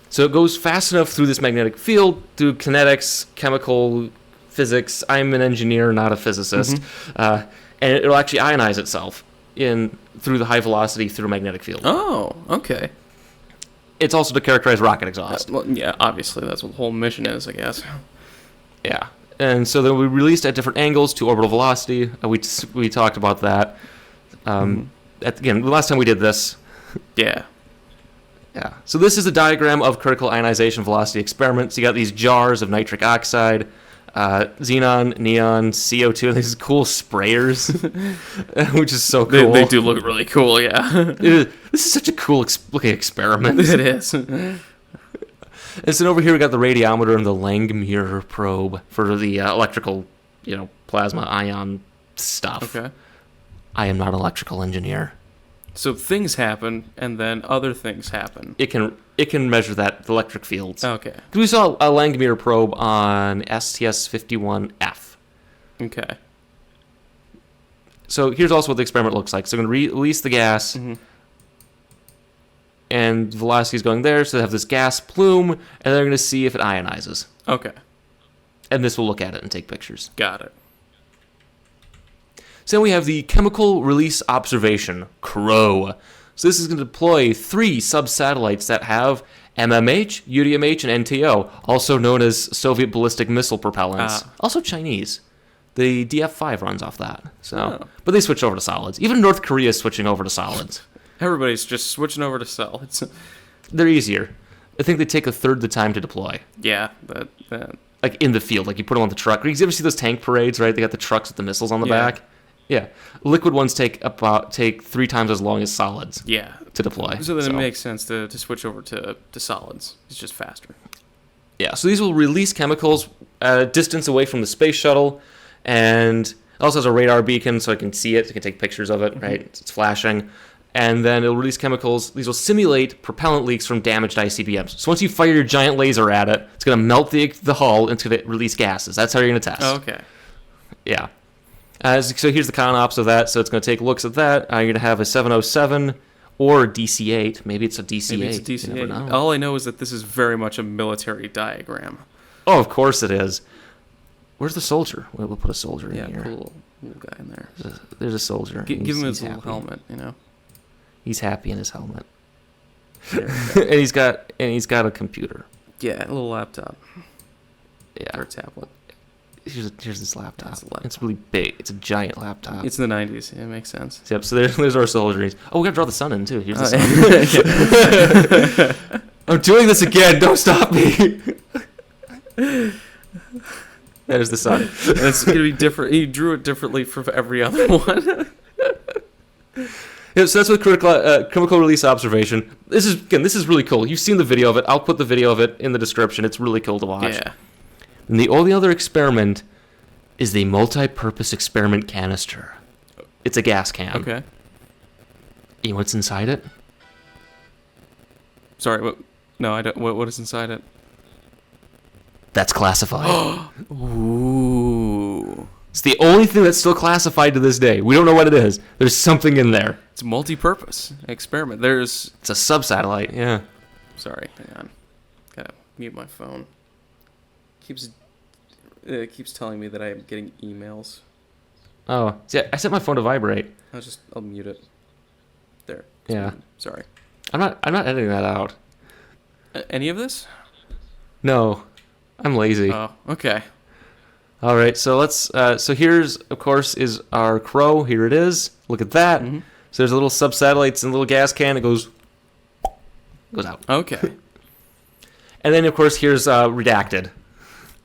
So it goes fast enough through this magnetic field, through kinetics, chemical physics. I'm an engineer, not a physicist. And it'll actually ionize itself through the high velocity through a magnetic field. Oh, okay. It's also to characterize rocket exhaust. Well, yeah, obviously that's what the whole mission is, I guess. Yeah. And so they'll be released at different angles to orbital velocity. We talked about that. Again, the last time we did this. Yeah. Yeah. So this is a diagram of critical ionization velocity experiments. You got these jars of nitric oxide, xenon, neon, CO2, and these cool sprayers, which is so cool. They do look really cool, yeah. This is such a cool looking experiment. It is. And so over here we got the radiometer and the Langmuir probe for the electrical, plasma ion stuff. Okay. I am not an electrical engineer. So things happen, and then other things happen. It can measure the electric fields. Okay. We saw a Langmuir probe on STS-39F. Okay. So here's also what the experiment looks like. So we're going to release the gas, and velocity is going there, so they have this gas plume, and they're going to see if it ionizes. Okay. And this will look at it and take pictures. Got it. So then we have the Chemical Release Observation, CROW. So this is going to deploy 3 sub-satellites that have MMH, UDMH, and NTO, also known as Soviet ballistic missile propellants. Also Chinese. The DF-5 runs off that. But they switch over to solids. Even North Korea is switching over to solids. Everybody's just switching over to solids. They're easier. I think they take a third the time to deploy. Yeah, that. Like in the field, like you put them on the truck. You ever see those tank parades, right? They got the trucks with the missiles on the back. Yeah, liquid ones take 3 times as long as solids. Yeah. To deploy. So then it makes sense to switch over to solids. It's just faster. Yeah. So these will release chemicals at a distance away from the space shuttle, and it also has a radar beacon, so I can see it. I can take pictures of it. Right? It's flashing. And then it'll release chemicals. These will simulate propellant leaks from damaged ICBMs. So once you fire your giant laser at it, it's going to melt the hull and it's going to release gases. That's how you're going to test. Oh, okay. Yeah. So here's the con ops of that. So it's going to take looks at that. You're going to have a 707 or a DC-8. Maybe it's a DC-8. Maybe it's a DC-8. All I know is that this is very much a military diagram. Oh, of course it is. Where's the soldier? We'll put a soldier in here. Yeah, cool little guy in there. There's a soldier. Give him his little helmet, you know. He's happy in his helmet. and he's got a computer. Yeah, a little laptop. Yeah. Or a tablet. Here's this laptop. It's really big. It's a giant laptop. It's in the 90s. It makes sense. Yep. So there's our soldier. We gotta draw the sun in too. Here's the sun. I'm doing this again. Don't stop me. There's the sun. And it's gonna be different. He drew it differently from every other one. Yeah, so that's what chemical release observation. This is really cool. You've seen the video of it. I'll put the video of it in the description. It's really cool to watch. Yeah. And the only other experiment is the multi-purpose experiment canister. It's a gas can. Okay. You know what's inside it? Sorry, what? No, I don't. What is inside it? That's classified. Ooh. It's the only thing that's still classified to this day. We don't know what it is. There's something in there. It's a multi-purpose experiment. It's a sub-satellite, yeah. Sorry, hang on. Gotta mute my phone. Keeps telling me that I'm getting emails. Oh, see, I set my phone to vibrate. I'll mute it. There. Yeah. Sorry. I'm not editing that out. Any of this? No. I'm lazy. Oh, okay. All right, so let's. So here's, of course, is our crow. Here it is. Look at that. Mm-hmm. So there's a little sub-satellites and a little gas can. It goes out. Okay. And then, of course, here's redacted.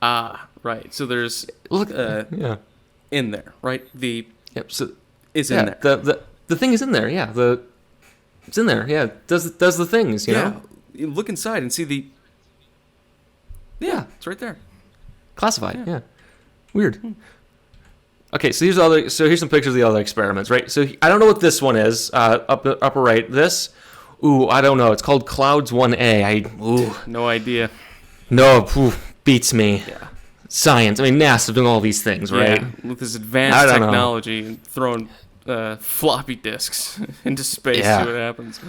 Ah, right. So there's yeah, in there, right? Yep. So is in there. The thing is in there. Yeah. It's in there. Yeah. Does the things. You know. You look inside and see the. Yeah, it's right there. Classified. Yeah. Weird. Okay, so here's some pictures of the other experiments, right? So I don't know what this one is. Upper right. This, I don't know. It's called Clouds 1A. No idea. No, beats me. Yeah. Science. I mean, NASA doing all these things, right? Yeah, with this advanced technology and throwing floppy disks into space. See what happens.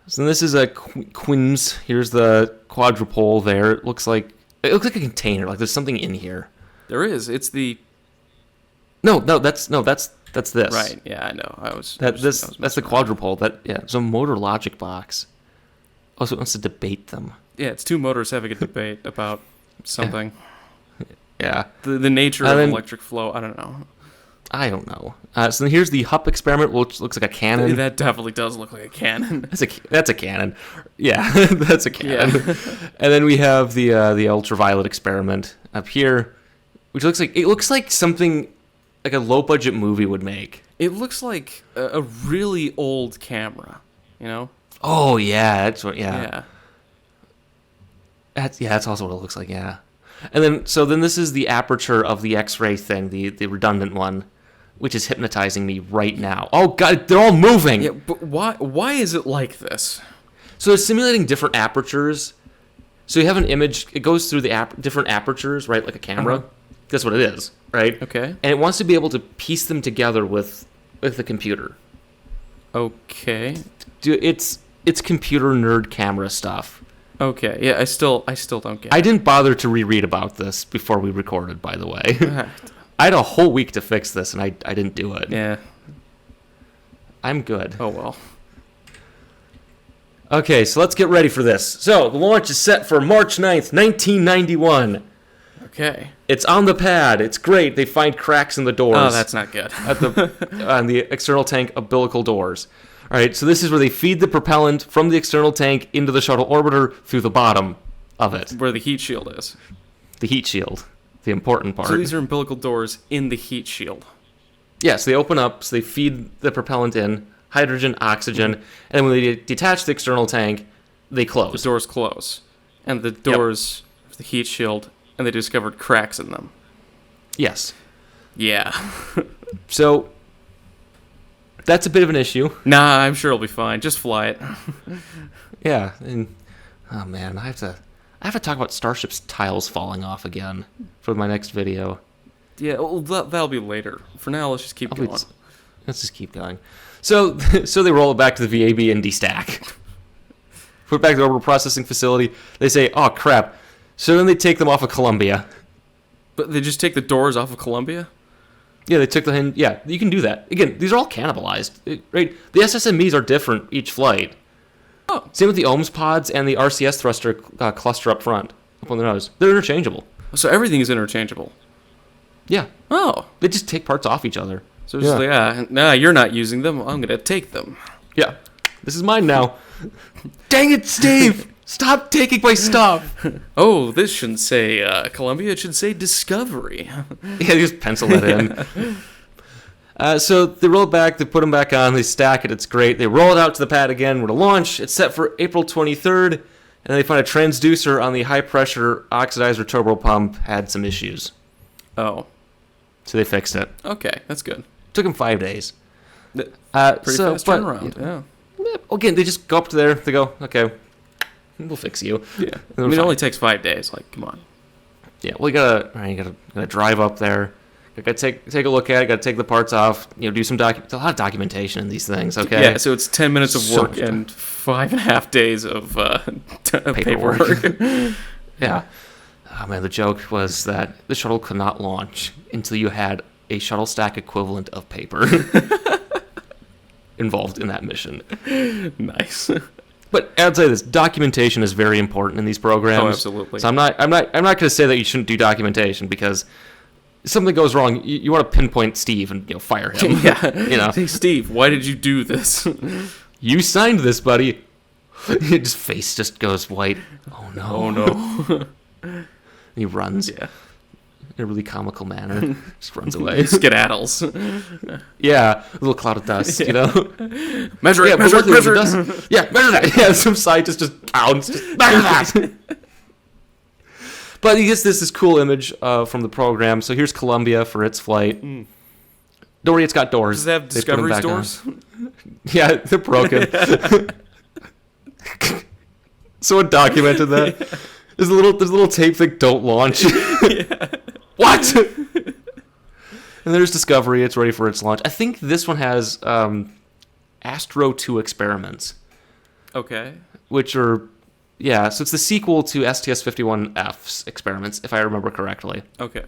So this is a Quims. Here's the quadrupole there. It looks like a container. Like there's something in here. There is. It's the. No, that's this. Right. Yeah, I know. That's the quadrupole. It's a motor logic box. Also, it wants to debate them. Yeah, it's two motors having a debate about something. Yeah. The nature of electric flow. I don't know. So then here's the HUP experiment, which looks like a cannon. That definitely does look like a cannon. That's a cannon. Yeah, that's a cannon. Yeah. And then we have the ultraviolet experiment up here, which looks like something like a low budget movie would make. It looks like a really old camera, you know? Oh yeah, that's what. Yeah. That's also what it looks like. Yeah. And then this is the aperture of the X-ray thing, the redundant one, which is hypnotizing me right now. Oh god, they're all moving. Yeah, but why is it like this? So it's simulating different apertures. So you have an image, it goes through the different apertures, right, like a camera. Uh-huh. That's what it is, right? Okay. And it wants to be able to piece them together with the computer. Okay. It's computer nerd camera stuff. Okay. Yeah, I still don't get it. I didn't bother to reread about this before we recorded, by the way. I had a whole week to fix this, and I didn't do it. Yeah. I'm good. Oh, well. Okay, so let's get ready for this. So, the launch is set for March 9th, 1991. Okay. It's on the pad. It's great. They find cracks in the doors. Oh, that's not good. On the external tank umbilical doors. All right, so this is where they feed the propellant from the external tank into the shuttle orbiter through the bottom of it. Where the heat shield is. The heat shield, the important part. So these are umbilical doors in the heat shield. Yes, they open up, so they feed the propellant in, hydrogen, oxygen, and then when they detach the external tank, they close. The doors close. And the doors, the heat shield, and they discovered cracks in them. Yes. Yeah. So, that's a bit of an issue. Nah, I'm sure it'll be fine. Just fly it. Yeah, and oh man, I have to talk about Starship's tiles falling off again for my next video. Yeah, well, that'll be later. For now, let's just keep going. Let's just keep going. So they roll it back to the VAB and destack. Put it back to the orbital processing facility. They say, "Oh crap!" So then they take them off of Columbia. But they just take the doors off of Columbia? Yeah, they took the hinge. Yeah, you can do that. Again, these are all cannibalized, right? The SSMEs are different each flight. Oh. Same with the OMS pods and the RCS thruster cluster up front, up on the nose. They're interchangeable. So everything is interchangeable? Yeah. Oh. They just take parts off each other. So it's like, nah, you're not using them. I'm going to take them. Yeah. This is mine now. Dang it, Steve! Stop taking my stuff! Oh, this shouldn't say Columbia. It should say Discovery. Yeah, just pencil it in. So they roll it back, they put them back on, they stack it, it's great. They roll it out to the pad again, we're to launch. It's set for April 23rd, and then they find a transducer on the high-pressure oxidizer turbo pump had some issues. Oh. So they fixed it. Okay, that's good. Took them 5 days. Pretty fast turnaround, yeah. Again, they just go up to there, they go, okay, we'll fix you. Yeah. I mean, it only takes 5 days, like, come on. Yeah, well, you gotta drive up there. You gotta take a look at it. Gotta take the parts off. Do some a lot of documentation in these things. Okay. Yeah. So it's 10 minutes of work and 5.5 days of paperwork. Yeah. Oh man, the joke was that the shuttle could not launch until you had a shuttle stack equivalent of paper involved in that mission. Nice. But I'll tell you this: documentation is very important in these programs. Oh, absolutely. So I'm not going to say that you shouldn't do documentation because. Something goes wrong, you want to pinpoint Steve and fire him. Yeah. Hey, Steve, why did you do this? You signed this, buddy. His face just goes white. Oh no. Oh no. He runs. Yeah. In a really comical manner. Just runs away. Skedaddles. Yeah. A little cloud of dust, Measure it, measure it. Yeah, measure that. Yeah, some scientist just pounds. Measure that. But he gets this cool image from the program. So here's Columbia for its flight. Don't worry, it's got doors. Does it have Discovery's doors? Yeah, they're broken. Someone documented that. There's a little tape thing, don't launch. Yeah. What? And there's Discovery, it's ready for its launch. I think this one has Astro 2 experiments. Okay. Which are... Yeah, so it's the sequel to STS-51F's experiments, if I remember correctly. Okay.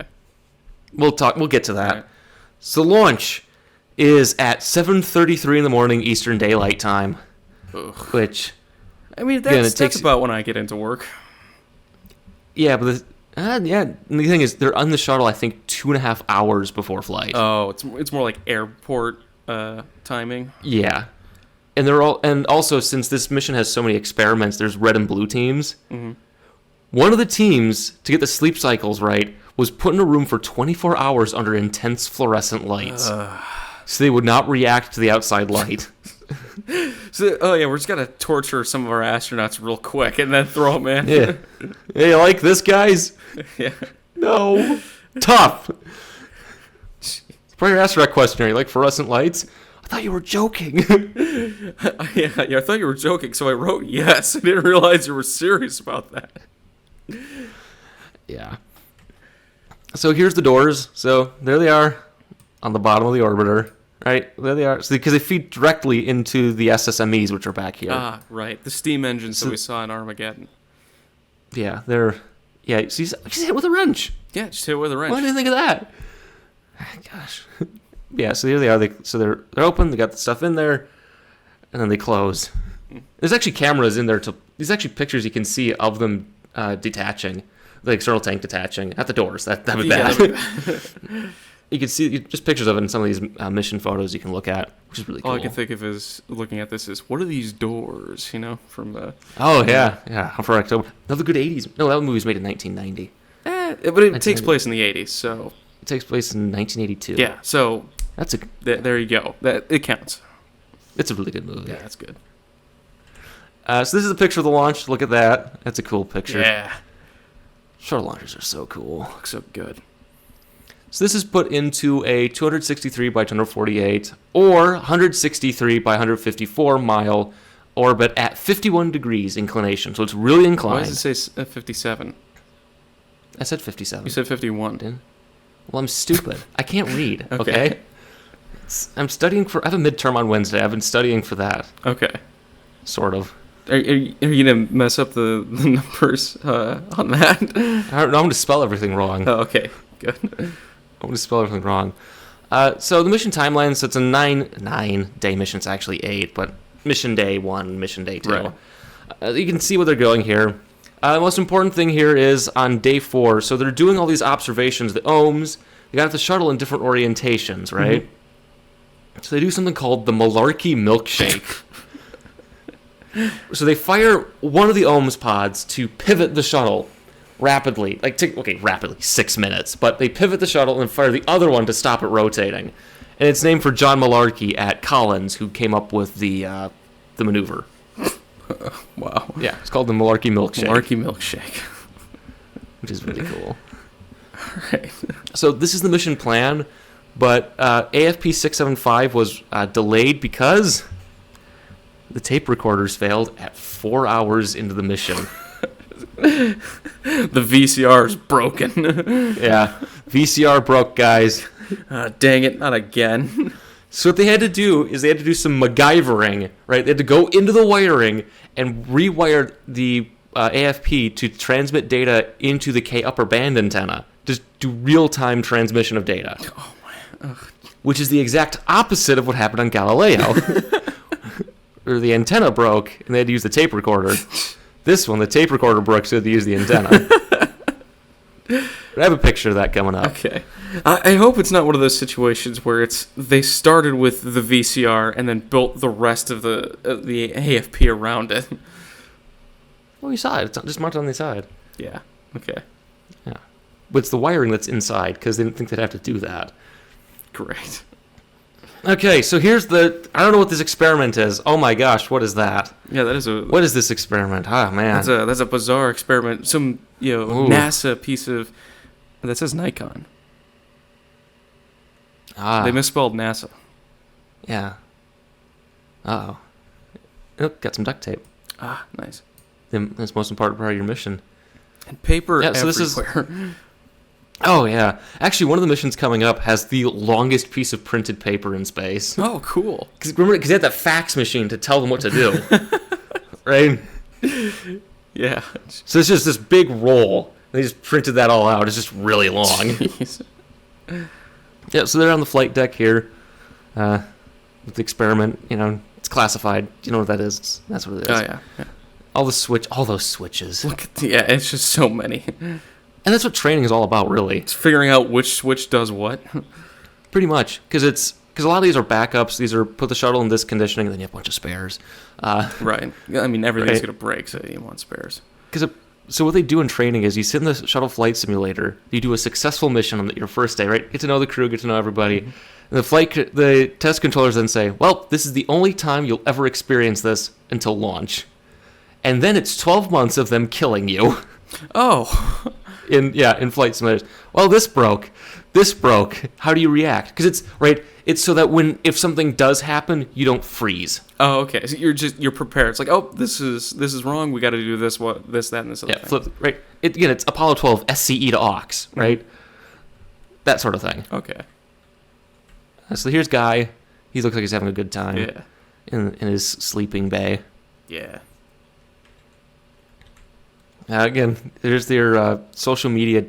We'll get to that. Right. So launch is at 7:33 in the morning Eastern Daylight Time. Ugh. Which... I mean, that's about when I get into work. Yeah, but the thing is, they're on the shuttle, I think, 2.5 hours before flight. Oh, it's more like airport timing. Yeah. And also, since this mission has so many experiments, there's red and blue teams. Mm-hmm. One of the teams, to get the sleep cycles right, was put in a room for 24 hours under intense fluorescent lights. So they would not react to the outside light. So, we're just going to torture some of our astronauts real quick and then throw them in. Yeah. Hey, you like this, guys? Yeah. No. Tough. For your astronaut questionnaire, you like fluorescent lights? I thought you were joking. Yeah, I thought you were joking, so I wrote yes. I didn't realize you were serious about that. Yeah. So here's the doors. So there they are on the bottom of the orbiter. Right? There they are. So because they feed directly into the SSMEs, which are back here. Ah, right. The steam engines that we saw in Armageddon. Yeah, they're... Yeah, so you just hit it with a wrench. Yeah, just hit it with a wrench. Why didn't you think of that? Gosh. Yeah, so here they are. They're open. They got the stuff in there, and then they close. There's actually cameras in there. There's actually pictures you can see of them detaching, the external tank detaching at the doors. That was bad. you can see just pictures of it in some of these mission photos you can look at, which is really cool. All I can think of is looking at this is, what are these doors, you know, from the... Oh, yeah, for October. Another good 80s. No, that movie was made in 1990. But it takes place in the 80s, so... It takes place in 1982. Yeah, so... That's a... There you go. It counts. It's a really good movie. Yeah, that's good. So this is a picture of the launch. Look at that. That's a cool picture. Yeah. Shuttle launchers are so cool. Looks so good. So this is put into a 263 by 248 or 163 by 154 mile orbit at 51 degrees inclination. So it's really inclined. Why does it say 57? I said 57. You said 51. Didn't? Well, I'm stupid. I can't read. Okay. Okay. I'm studying for. I have a midterm on Wednesday. I've been studying for that. Okay. Sort of. Are you gonna mess up the numbers on that? I don't know. I'm going to spell everything wrong. Oh, okay. Good. I'm going to spell everything wrong. So the mission timeline, so it's a 9-day mission. It's actually 8, but mission day 1, mission day 2. Right. You can see where they're going here. The most important thing here is on day 4. So they're doing all these observations, the ohms. They got the shuttle in different orientations, right? Mm-hmm. So they do something called the Malarkey Milkshake. So they fire one of the ohms pods to pivot the shuttle rapidly. Rapidly, 6 minutes. But they pivot the shuttle and fire the other one to stop it rotating. And it's named for John Malarkey at Collins, who came up with the maneuver. Wow. Yeah, it's called the Malarkey Milkshake. Malarkey Milkshake. Which is really cool. All right. So this is the mission plan, but AFP 675 was delayed because the tape recorders failed at 4 hours into the mission. The VCR is broken. Yeah, VCR broke, guys. Dang it, not again. So what they had to do is they had to do some MacGyvering, right? They had to go into the wiring and rewire the AFP to transmit data into the K upper band antenna. Just do real-time transmission of data. Oh my! Ugh. Which is the exact opposite of what happened on Galileo. Or the antenna broke and they had to use the tape recorder. This one, the tape recorder broke, so they had to use the antenna. I have a picture of that coming up. Okay. I hope it's not one of those situations where they started with the VCR and then built the rest of the AFP around it. Well, you saw it. It's just mounted on the side. Yeah. Okay. Yeah. But it's the wiring that's inside, because they didn't think they'd have to do that. Great. Okay, so here's I don't know what this experiment is. Oh my gosh, what is that? Yeah, that is What is this experiment? Oh man. That's a bizarre experiment. Some, NASA piece of... That says Nikon. They misspelled NASA. Yeah. Uh-oh. Oh, got some duct tape. Ah, nice. That's the most important part of your mission. And paper so everywhere. Oh, yeah. Actually, one of the missions coming up has the longest piece of printed paper in space. Oh, cool. Because they had that fax machine to tell them what to do. Right? Yeah. So it's just this big roll. They just printed that all out. It's just really long. Jeez. Yeah, so they're on the flight deck here with the experiment. It's classified. You know what that is? That's what it is. Oh, yeah. All those switches. Look at it's just so many. And that's what training is all about, really. It's figuring out which switch does what. Pretty much, because a lot of these are backups. These are put the shuttle in this conditioning, and then you have a bunch of spares. Right. I mean, everything's Right. going to break, so you want spares. So what they do in training is you sit in the shuttle flight simulator. You do a successful mission on your first day, right? Get to know the crew, get to know everybody. Mm-hmm. And the test controllers then say, "Well, this is the only time you'll ever experience this until launch." And then it's 12 months of them killing you. Oh. In flight simulators. Well, this broke. How do you react? Because it's so that if something does happen, you don't freeze. Oh, okay. So you're prepared. It's like, oh, this is wrong. We got to do this, that, and this other thing. Flip, right. It's Apollo 12 SCE to aux, right? That sort of thing. Okay. So here's Guy. He looks like he's having a good time. Yeah. In his sleeping bay. Yeah. Again, there's their social media,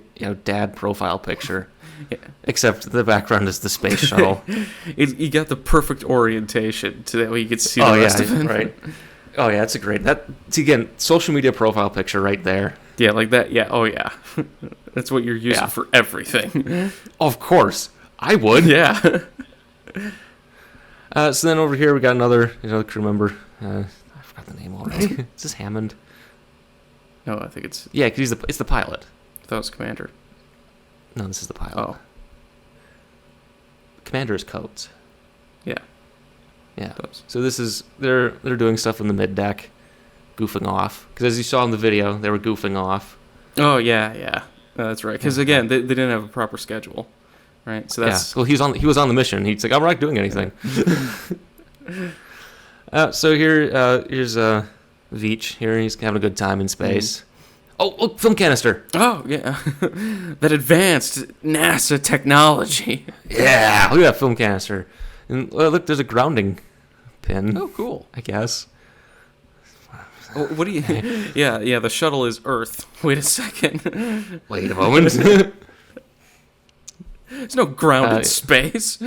dad profile picture. Yeah. Except the background is the space shuttle. You got the perfect orientation to that way you could see the rest of it. Right. Oh yeah, it's a great. Again, social media profile picture right there. Yeah, like that. Yeah. Oh yeah. That's what you're using for everything. Of course. I would. Yeah. So then over here we got another crew member. I forgot the name already. Is this Hammond? No, I think it's... Yeah, because it's the pilot. I thought it was Commander. No, this is the pilot. Oh. Commander is Coates. Yeah. Yeah. So this is... They're doing stuff in the mid-deck. Goofing off. Because as you saw in the video, they were goofing off. Oh, yeah. That's right. Because, again, they didn't have a proper schedule. Right? So that's... Yeah. Well, he was on the mission. He's like, I'm not doing anything. So here's Veach. Here he's having a good time in space. Oh, look, film canister. Oh, yeah. That advanced NASA technology. Yeah, look at that film canister. And look, there's a grounding pin. Oh, cool. I guess. Oh, what do you... Yeah, the shuttle is Earth. Wait a second. Wait a moment. There's no ground in space.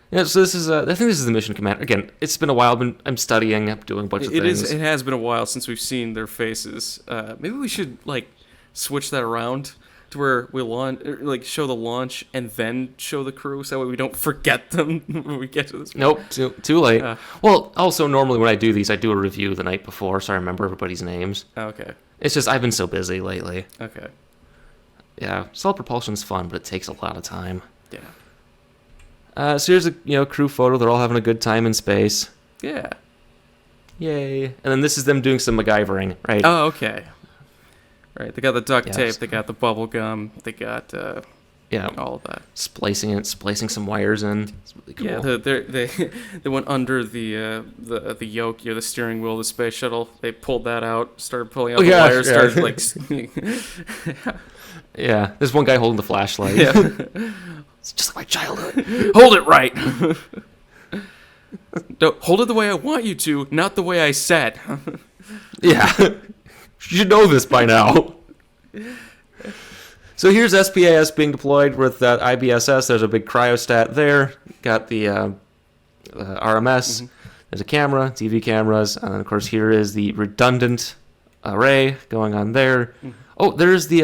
Yeah, so this is. I think this is the mission commander. Again, it's been a while. I'm studying. I'm doing a bunch of things. It has been a while since we've seen their faces. Maybe we should switch that around to where we show the launch and then show the crew, so that way we don't forget them when we get to this point. Nope, too late. Well, also normally when I do these, I do a review the night before, so I remember everybody's names. Okay. It's just I've been so busy lately. Okay. Yeah, solid propulsion's fun, but it takes a lot of time. Yeah. So here's a crew photo. They're all having a good time in space. Yeah. Yay! And then this is them doing some MacGyvering, right? Oh, okay. Right. They got the duct Yes. tape. They got the bubble gum. They got Yeah, all of that. splicing some wires in. It's really cool. Yeah. They went under the yoke, the steering wheel of the space shuttle. They pulled that out. Started pulling out the wires. Yeah. Started Yeah, there's one guy holding the flashlight. Yeah. It's just like my childhood. Hold it right. No, hold it the way I want you to, not the way I said. Yeah, you should know this by now. So here's SPAS being deployed with IBSS. There's a big cryostat there. Got the RMS. There's a camera, TV cameras, and then of course here is the redundant array going on there. Oh, there's the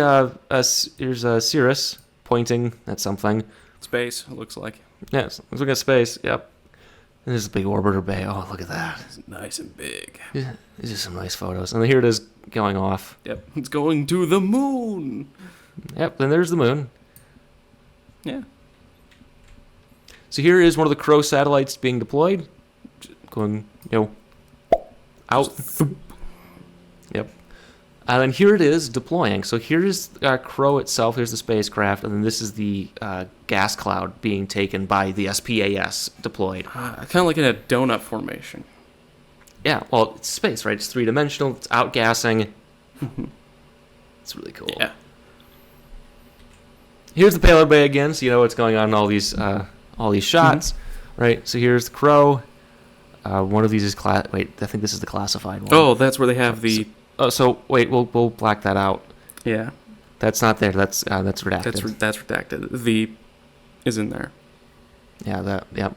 here's Cirrus pointing at something. Space, it looks like. Yes, let's look at space. Yep. And there's a big orbiter bay. Oh, look at that. It's nice and big. Yeah, these are some nice photos. And then here it is going off. Yep, it's going to the moon. Yep, then there's the moon. Yeah. So here is one of the Crow satellites being deployed. Going, out. Yep. And then here it is deploying. So here's Crow itself. Here's the spacecraft. And then this is the gas cloud being taken by the SPAS deployed. Kind of like in a donut formation. Yeah, well, it's space, right? It's three-dimensional. It's outgassing. It's really cool. Yeah. Here's the payload bay again, so you know what's going on in all these shots, right? So here's the Crow. One of these is wait, I think this is the classified one. Oh, that's where they have the... So wait, we'll black that out. Yeah. That's not there. That's redacted. That's redacted. The is in there. Yeah, Yep.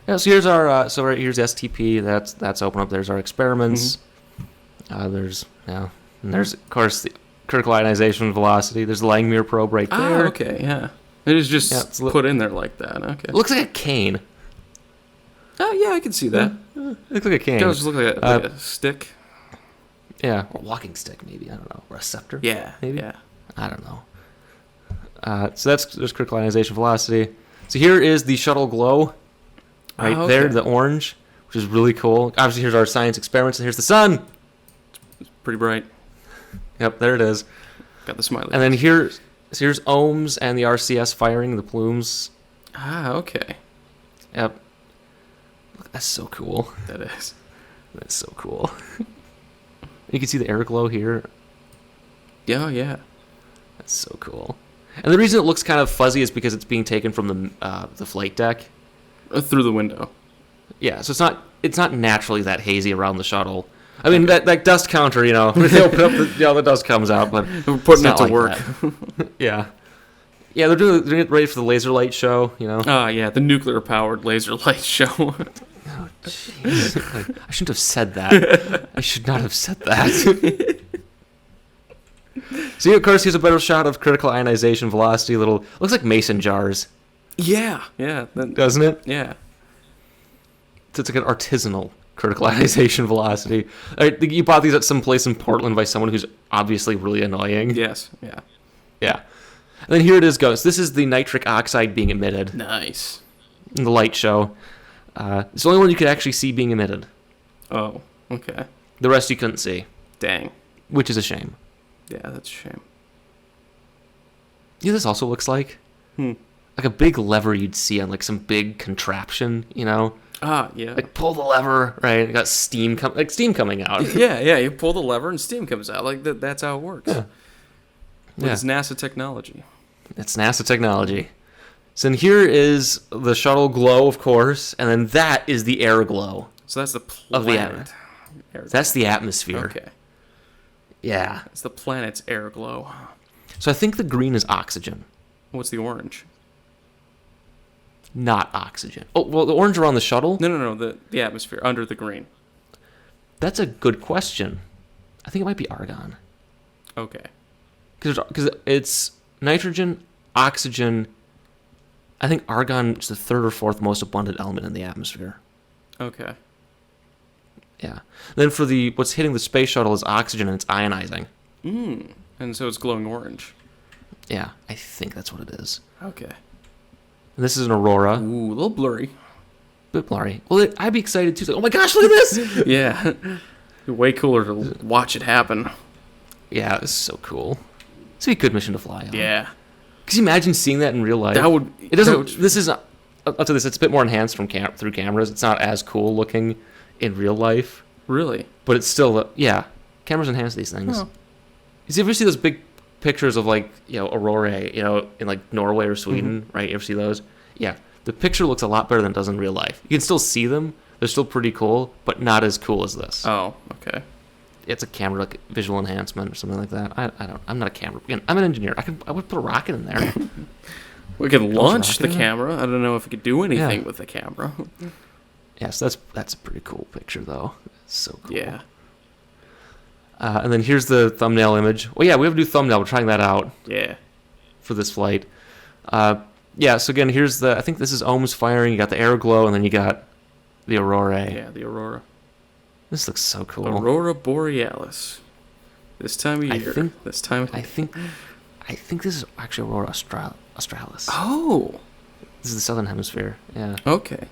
Yeah. So here's our. So right here's STP. That's open up. There's our experiments. There's and there's of course the critical ionization velocity. There's the Langmuir probe right there. Ah, okay, yeah. It is just put in there like that. Okay. It looks like a cane. Oh yeah, I can see that. It looks like a cane. It does look like a stick. Yeah, or a walking stick maybe. I don't know. Or a scepter. Yeah. Maybe. Yeah. I don't know. So there's critical ionization velocity. So here is the shuttle glow. Right there, the orange, which is really cool. Obviously, here's our science experiments, and here's the sun. It's pretty bright. Yep, there it is. Got the smiley. And then here's ohms and the RCS firing the plumes. Ah, okay. Yep. Look, that's so cool. That is. That's so cool. You can see the air glow here. Yeah, yeah. That's so cool. And the reason it looks kind of fuzzy is because it's being taken from the flight deck. Through the window. Yeah, so it's not naturally that hazy around the shuttle. I mean, that dust counter, they open up, the dust comes out, but we're putting it to work. Yeah. Yeah, they're doing it ready for the laser light show, Ah, yeah, the nuclear-powered laser light show. Oh, jeez. I shouldn't have said that. I should not have said that. See, of course, here's a better shot of critical ionization velocity. Looks like mason jars. Yeah. doesn't it? Yeah. So it's like an artisanal critical ionization velocity. You bought these at some place in Portland by someone who's obviously really annoying. Yes. Yeah. Yeah. And then here it is, goes. This is the nitric oxide being emitted Nice. in the light show. It's the only one you could actually see being emitted. Oh, okay. The rest you couldn't see, Dang. which is a shame. Yeah, that's a shame. You know what this also looks like? Hmm. Like a big lever you'd see on like some big contraption, you know? Ah, yeah. Like pull the lever, right? You got steam coming out. Yeah. You pull the lever and steam comes out. Like that's how it works. Yeah. It's NASA technology. It's NASA technology. So then here is the shuttle glow, of course, and then that is the air glow. So that's the Of the planet. That's the atmosphere. Okay. Yeah. It's the planet's air glow. So I think the green is oxygen, What's the orange? not oxygen. Oh, well, the orange around the shuttle? No. The atmosphere under the green. That's a good question. I think it might be argon. Okay. Because it's nitrogen, oxygen. I think argon is the third or fourth most abundant element in the atmosphere. Okay. Yeah. Then for what's hitting the space shuttle is oxygen, and it's ionizing. And so it's glowing orange. Yeah, I think that's what it is. Okay. And this is an aurora. Ooh, a little blurry. Bit blurry. Well, I'd be excited too. Like, oh my gosh, look at this! Yeah. Way cooler to watch it happen. Yeah, it's so cool. It's a good mission to fly on. Yeah. Could you imagine seeing that in real life? That would. It doesn't. that would- This is. I'll tell you this. It's a bit more enhanced from through cameras. It's not as cool looking in real life, Really? but it's still. Yeah, cameras enhance these things. Oh. You ever see those big pictures of like aurora, in like Norway or Sweden, right? You ever see those? Yeah, the picture looks a lot better than it does in real life. You can still see them; they're still pretty cool, but not as cool as this. Oh, okay. It's a camera like visual enhancement or something like that. I don't. I'm not a camera. Again, I'm an engineer. I would put a rocket in there. We could launch the rocket. camera. I don't know if we could do anything with the camera. Yes, that's a pretty cool picture though. It's so cool. Yeah. And then here's the thumbnail image. Well, yeah, we have a new thumbnail. We're trying that out Yeah. for this flight. Yeah, so again, here's I think this is ohms firing. You got the air glow, and then you got the aurora. Yeah, the aurora. This looks so cool. Aurora borealis. This time of I year. think- This time of I think this is actually aurora australis. Oh. This is the southern hemisphere. Yeah, Okay.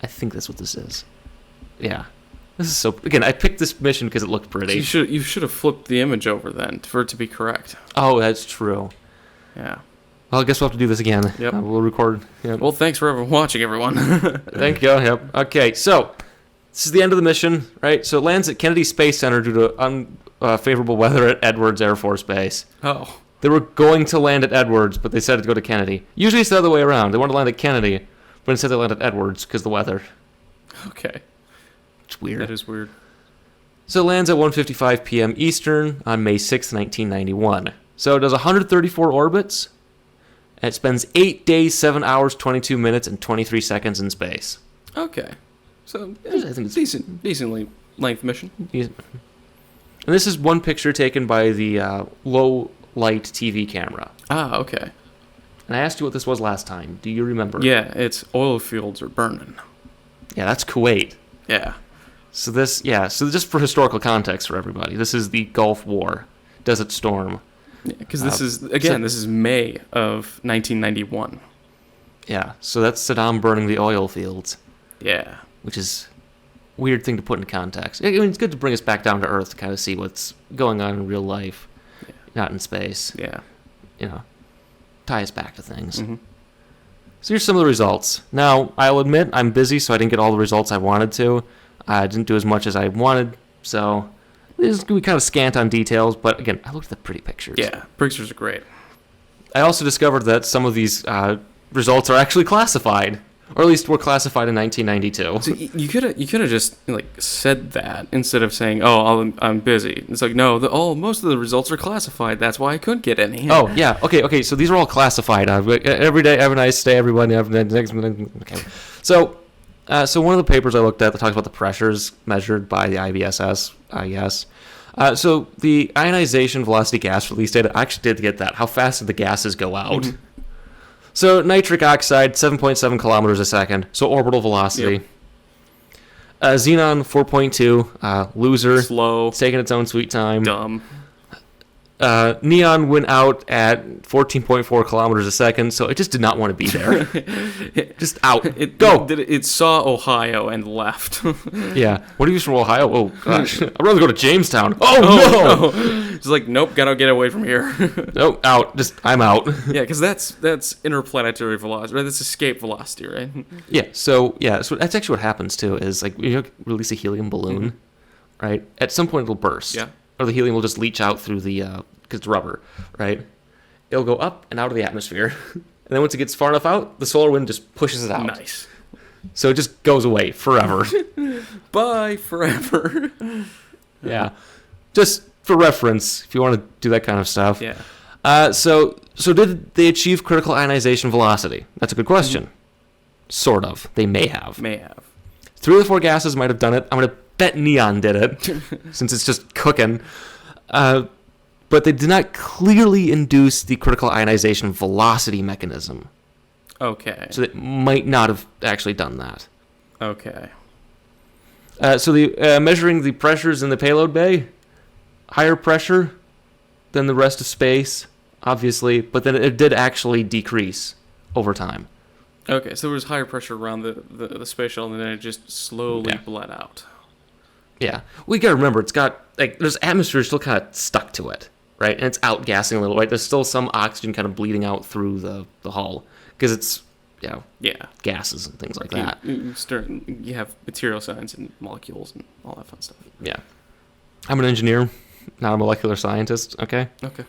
I think that's what this is. Yeah, this is so. Again, I picked this mission because it looked So pretty. you should have flipped the image over then for it to be correct. Oh, that's true. Yeah. Well, I guess we'll have to do this again. Yep. We'll record. Yep. Well, thanks for watching, everyone. Thank you. Yep. Okay, so this is the end of the mission, right? So it lands at Kennedy Space Center due to unfavorable weather at Edwards Air Force Base. Oh. They were going to land at Edwards, but they decided to go to Kennedy. Usually it's the other way around. They wanted to land at Kennedy, but instead they landed at Edwards because of the weather. Okay. It's weird. That is weird. So it lands at 1:55 p.m. Eastern on May 6, 1991. So it does 134 orbits, and it spends 8 days, 7 hours, 22 minutes, and 23 seconds in space. Okay. So I think it's decently length mission. And this is one picture taken by the low light TV camera. Ah, okay. And I asked you what this was last time. Do you remember? Yeah, it's oil fields are burning. Yeah, that's Kuwait. Yeah. So so just for historical context for everybody, this is the Gulf War, Desert Storm. Because this is May of 1991. Yeah, so that's Saddam burning the oil fields, Yeah. which is a weird thing to put into context. I mean, it's good to bring us back down to Earth to kind of see what's going on in real life, not in space. Yeah. Tie us back to things. Mm-hmm. So here's some of the results. Now, I'll admit I'm busy, so I didn't get all the results I wanted to. I didn't do as much as I wanted, so we kind of scant on details, but again, I looked at the pretty pictures. Yeah. Pictures are great. I also discovered that some of these results are actually classified, or at least were classified in 1992. So you could have just said that instead of saying, "Oh, I'm busy." It's like, no, most of the results are classified. That's why I couldn't get any. Oh, yeah. Okay. So these are all classified. Every day, have a nice day, everybody. Okay. So one of the papers I looked at that talks about the pressures measured by the IBSS, I guess. So the ionization velocity gas release data, I actually did get that. How fast did the gases go out? Mm-hmm. So nitric oxide, 7.7 kilometers a second. So orbital velocity. Yep. Xenon, 4.2. Loser. Slow. It's taking its own sweet time. Dumb. Neon went out at 14.4 kilometers a second, so it just did not want to be there. Just out. Go! It saw Ohio and left. Yeah. What are you from Ohio? Oh, gosh. I'd rather go to Jamestown. Oh, no! It's like, nope, gotta get away from here. Nope, out. I'm out. Yeah, because that's interplanetary velocity, right? That's escape velocity, right? Yeah, so that's actually what happens, too, is, like, you release a helium balloon, right? At some point, it'll burst. Yeah. Or the helium will just leach out through the, because it's rubber, right? It'll go up and out of the atmosphere. And then once it gets far enough out, the solar wind just pushes it out. Nice. So it just goes away forever. Bye, forever. Yeah. Just for reference, if you want to do that kind of stuff. Yeah. So did they achieve critical ionization velocity? That's a good question. Sort of. They may have. May have. 3 of the 4 gases might have done it. I'm going to bet neon did it, since it's just cooking. But they did not clearly induce the critical ionization velocity mechanism. Okay. So they might not have actually done that. Okay. So the measuring the pressures in the payload bay, higher pressure than the rest of space, obviously, but then it did actually decrease over time. Okay, so there was higher pressure around the space shuttle, and then it just slowly bled out. Yeah. We got to remember, it's got, like, there's atmosphere still kind of stuck to it, right? And it's outgassing a little, right? There's still some oxygen kind of bleeding out through the hull, because it's, gases and things like that. You have material science and molecules and all that fun stuff. Yeah. I'm an engineer, not a molecular scientist, okay? Okay.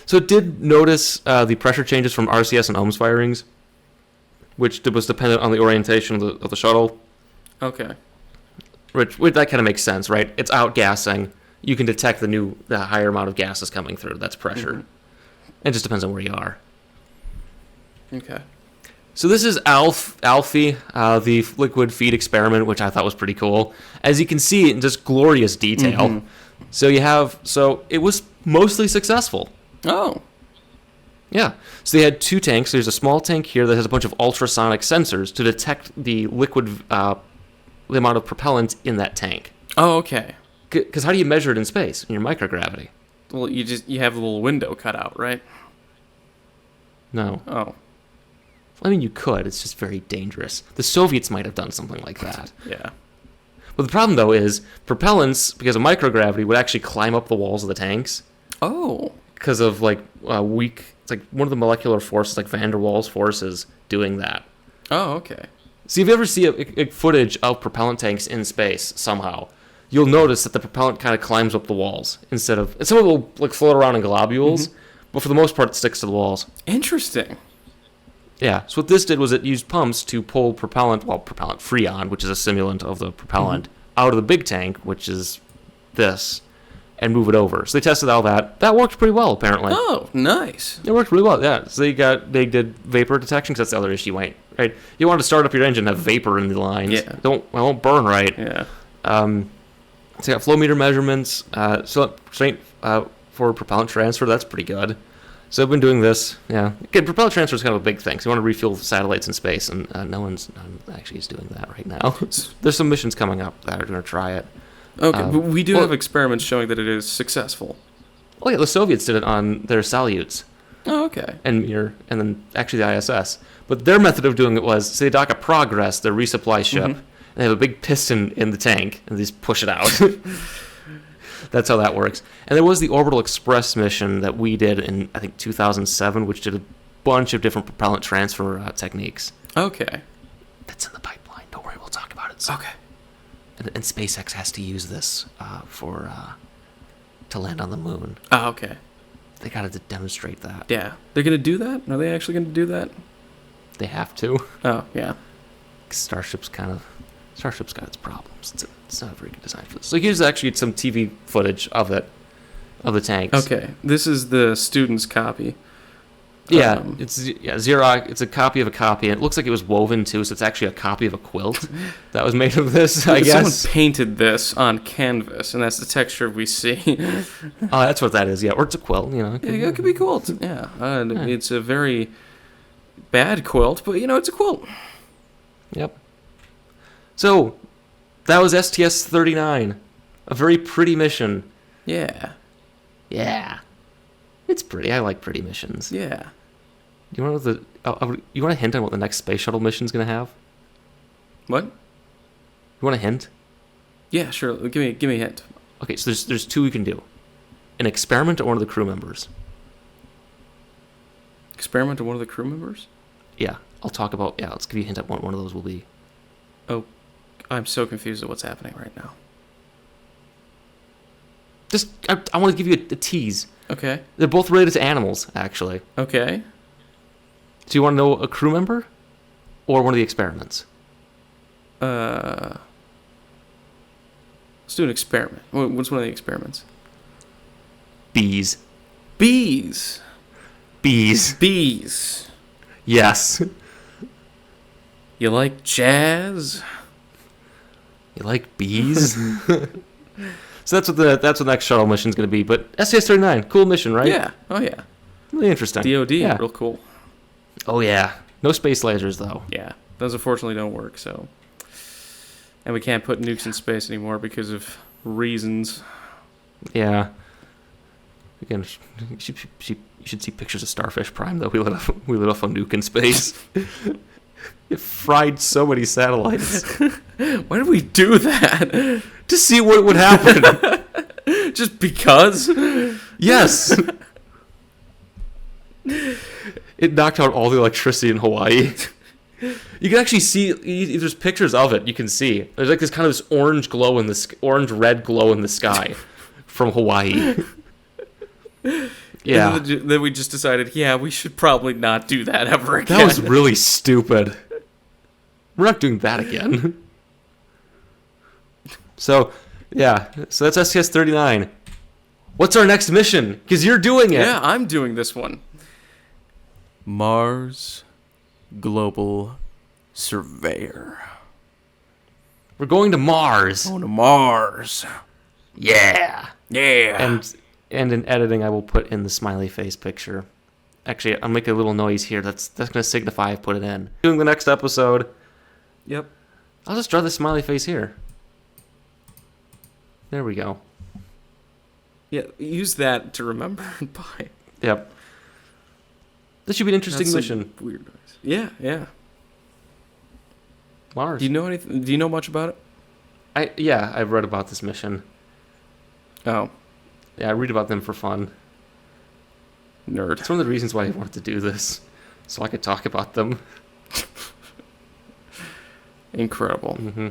So it did notice the pressure changes from RCS and OMS firings, which was dependent on the orientation of the shuttle. Okay. Which that kind of makes sense, right? It's outgassing. You can detect the higher amount of gases coming through. That's pressure. Mm-hmm. It just depends on where you are. Okay. So this is Alfie, the liquid feed experiment, which I thought was pretty cool. As you can see in just glorious detail. Mm-hmm. So it was mostly successful. Oh. Yeah. So they had 2 tanks. There's a small tank here that has a bunch of ultrasonic sensors to detect the liquid, the amount of propellant in that tank. Oh, okay. Because how do you measure it in space, in your microgravity? Well, you have a little window cut out, right? No. Oh. I mean, you could. It's just very dangerous. The Soviets might have done something like that. Yeah. But the problem, though, is propellants, because of microgravity, would actually climb up the walls of the tanks. Oh. Because of, like, it's like one of the molecular forces, like van der Waals forces, doing that. Oh, okay. See, if you ever see a footage of propellant tanks in space somehow, you'll notice that the propellant kind of climbs up the walls instead of... And some of it will, like, float around in globules, but for the most part, it sticks to the walls. Interesting. Yeah, so what this did was it used pumps to pull propellant Freon, which is a simulant of the propellant, out of the big tank, which is this, and move it over. So they tested all that. That worked pretty well, apparently. Oh, nice. It worked really well, yeah. So they did vapor detection, because that's the other issue, right? You want to start up your engine and have vapor in the lines. Yeah. It won't burn right. Yeah. So you got flow meter measurements, for propellant transfer. That's pretty good. So I've been doing this, yeah. Again, propellant transfer is kind of a big thing. So you want to refuel satellites in space, and no one actually is doing that right now. There's some missions coming up that are going to try it. Okay, but we do have experiments showing that it is successful. Oh yeah, the Soviets did it on their Salyuts. Oh, okay. And then actually the ISS. But their method of doing it was, say they dock a Progress, their resupply ship, and they have a big piston in the tank, and they just push it out. That's how that works. And there was the Orbital Express mission that we did in, I think, 2007, which did a bunch of different propellant transfer techniques. Okay. That's in the pipeline. Don't worry, we'll talk about it soon. Okay. And SpaceX has to use this to land on the moon. Oh, okay. They got to demonstrate that. Yeah. They're going to do that? Are they actually going to do that? They have to. Oh, yeah. Starship's got its problems. It's not a very good design for this. So here's actually some TV footage of the tanks. Okay, this is the student's copy. Yeah, it's Xerox. It's a copy of a copy, and it looks like it was woven too. So it's actually a copy of a quilt that was made of this. I guess someone painted this on canvas, and that's the texture we see. Oh, that's what that is. Yeah, or it's a quilt. You know, Yeah, it could be quilt. Yeah, it's a very bad quilt, but it's a quilt. Yep. So that was STS-39, a very pretty mission. Yeah. Yeah, it's pretty. I like pretty missions. Yeah. You want you want a hint on what the next space shuttle mission's gonna have? What? You want a hint? Yeah, sure. Give me a hint. Okay, so there's two we can do: an experiment or one of the crew members. Experiment to one of the crew members? Yeah, I'll talk about. Yeah, let's give you a hint at what one of those will be. Oh, I'm so confused at what's happening right now. I want to give you a tease. Okay. They're both related to animals, actually. Okay. Do you want to know a crew member or one of the experiments? Let's do an experiment. What's one of the experiments? Bees. Bees. Bees. Bees. Yes. You like jazz? You like bees? So that's what the next shuttle mission is going to be. But STS-39, cool mission, right? Yeah. Oh yeah. Really interesting. DOD, yeah. Real cool. Oh yeah. No space lasers though. Yeah. Those unfortunately don't work. So, and we can't put nukes in space anymore because of reasons. Yeah. Again, you should see pictures of Starfish Prime though. We lit off a nuke in space. It fried so many satellites. Why did we do that? To see what would happen. Just because? Yes. It knocked out all the electricity in Hawaii. You can actually see. There's pictures of it. You can see. There's like this kind of this orange glow in the orange-red glow in the sky from Hawaii. Yeah. And then we just decided, we should probably not do that ever again. That was really stupid. We're not doing that again. So that's STS-39. What's our next mission? Because you're doing it. Yeah, I'm doing this one. Mars Global Surveyor. We're going to Mars. Going to Mars. Yeah. Yeah. And in editing, I will put in the smiley face picture. Actually, I'll make a little noise here. That's going to signify I've put it in. Doing the next episode. Yep. I'll just draw the smiley face here. There we go. Yeah, use that to remember by. Yep. This should be an interesting mission. Weird noise. Yeah. Mars. Do you know anything? Do you know much about it? I've read about this mission. Oh. Yeah, I read about them for fun. Nerd. It's one of the reasons why I wanted to do this, so I could talk about them. Incredible. Mm-hmm.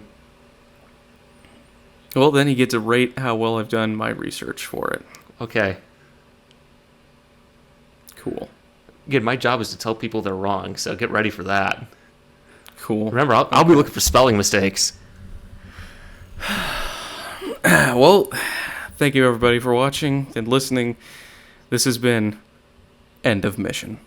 Well, then you get to rate how well I've done my research for it. Okay. Cool. Again, my job is to tell people they're wrong, so get ready for that. Cool. Remember, I'll be looking for spelling mistakes. Well, thank you everybody for watching and listening. This has been End of Mission.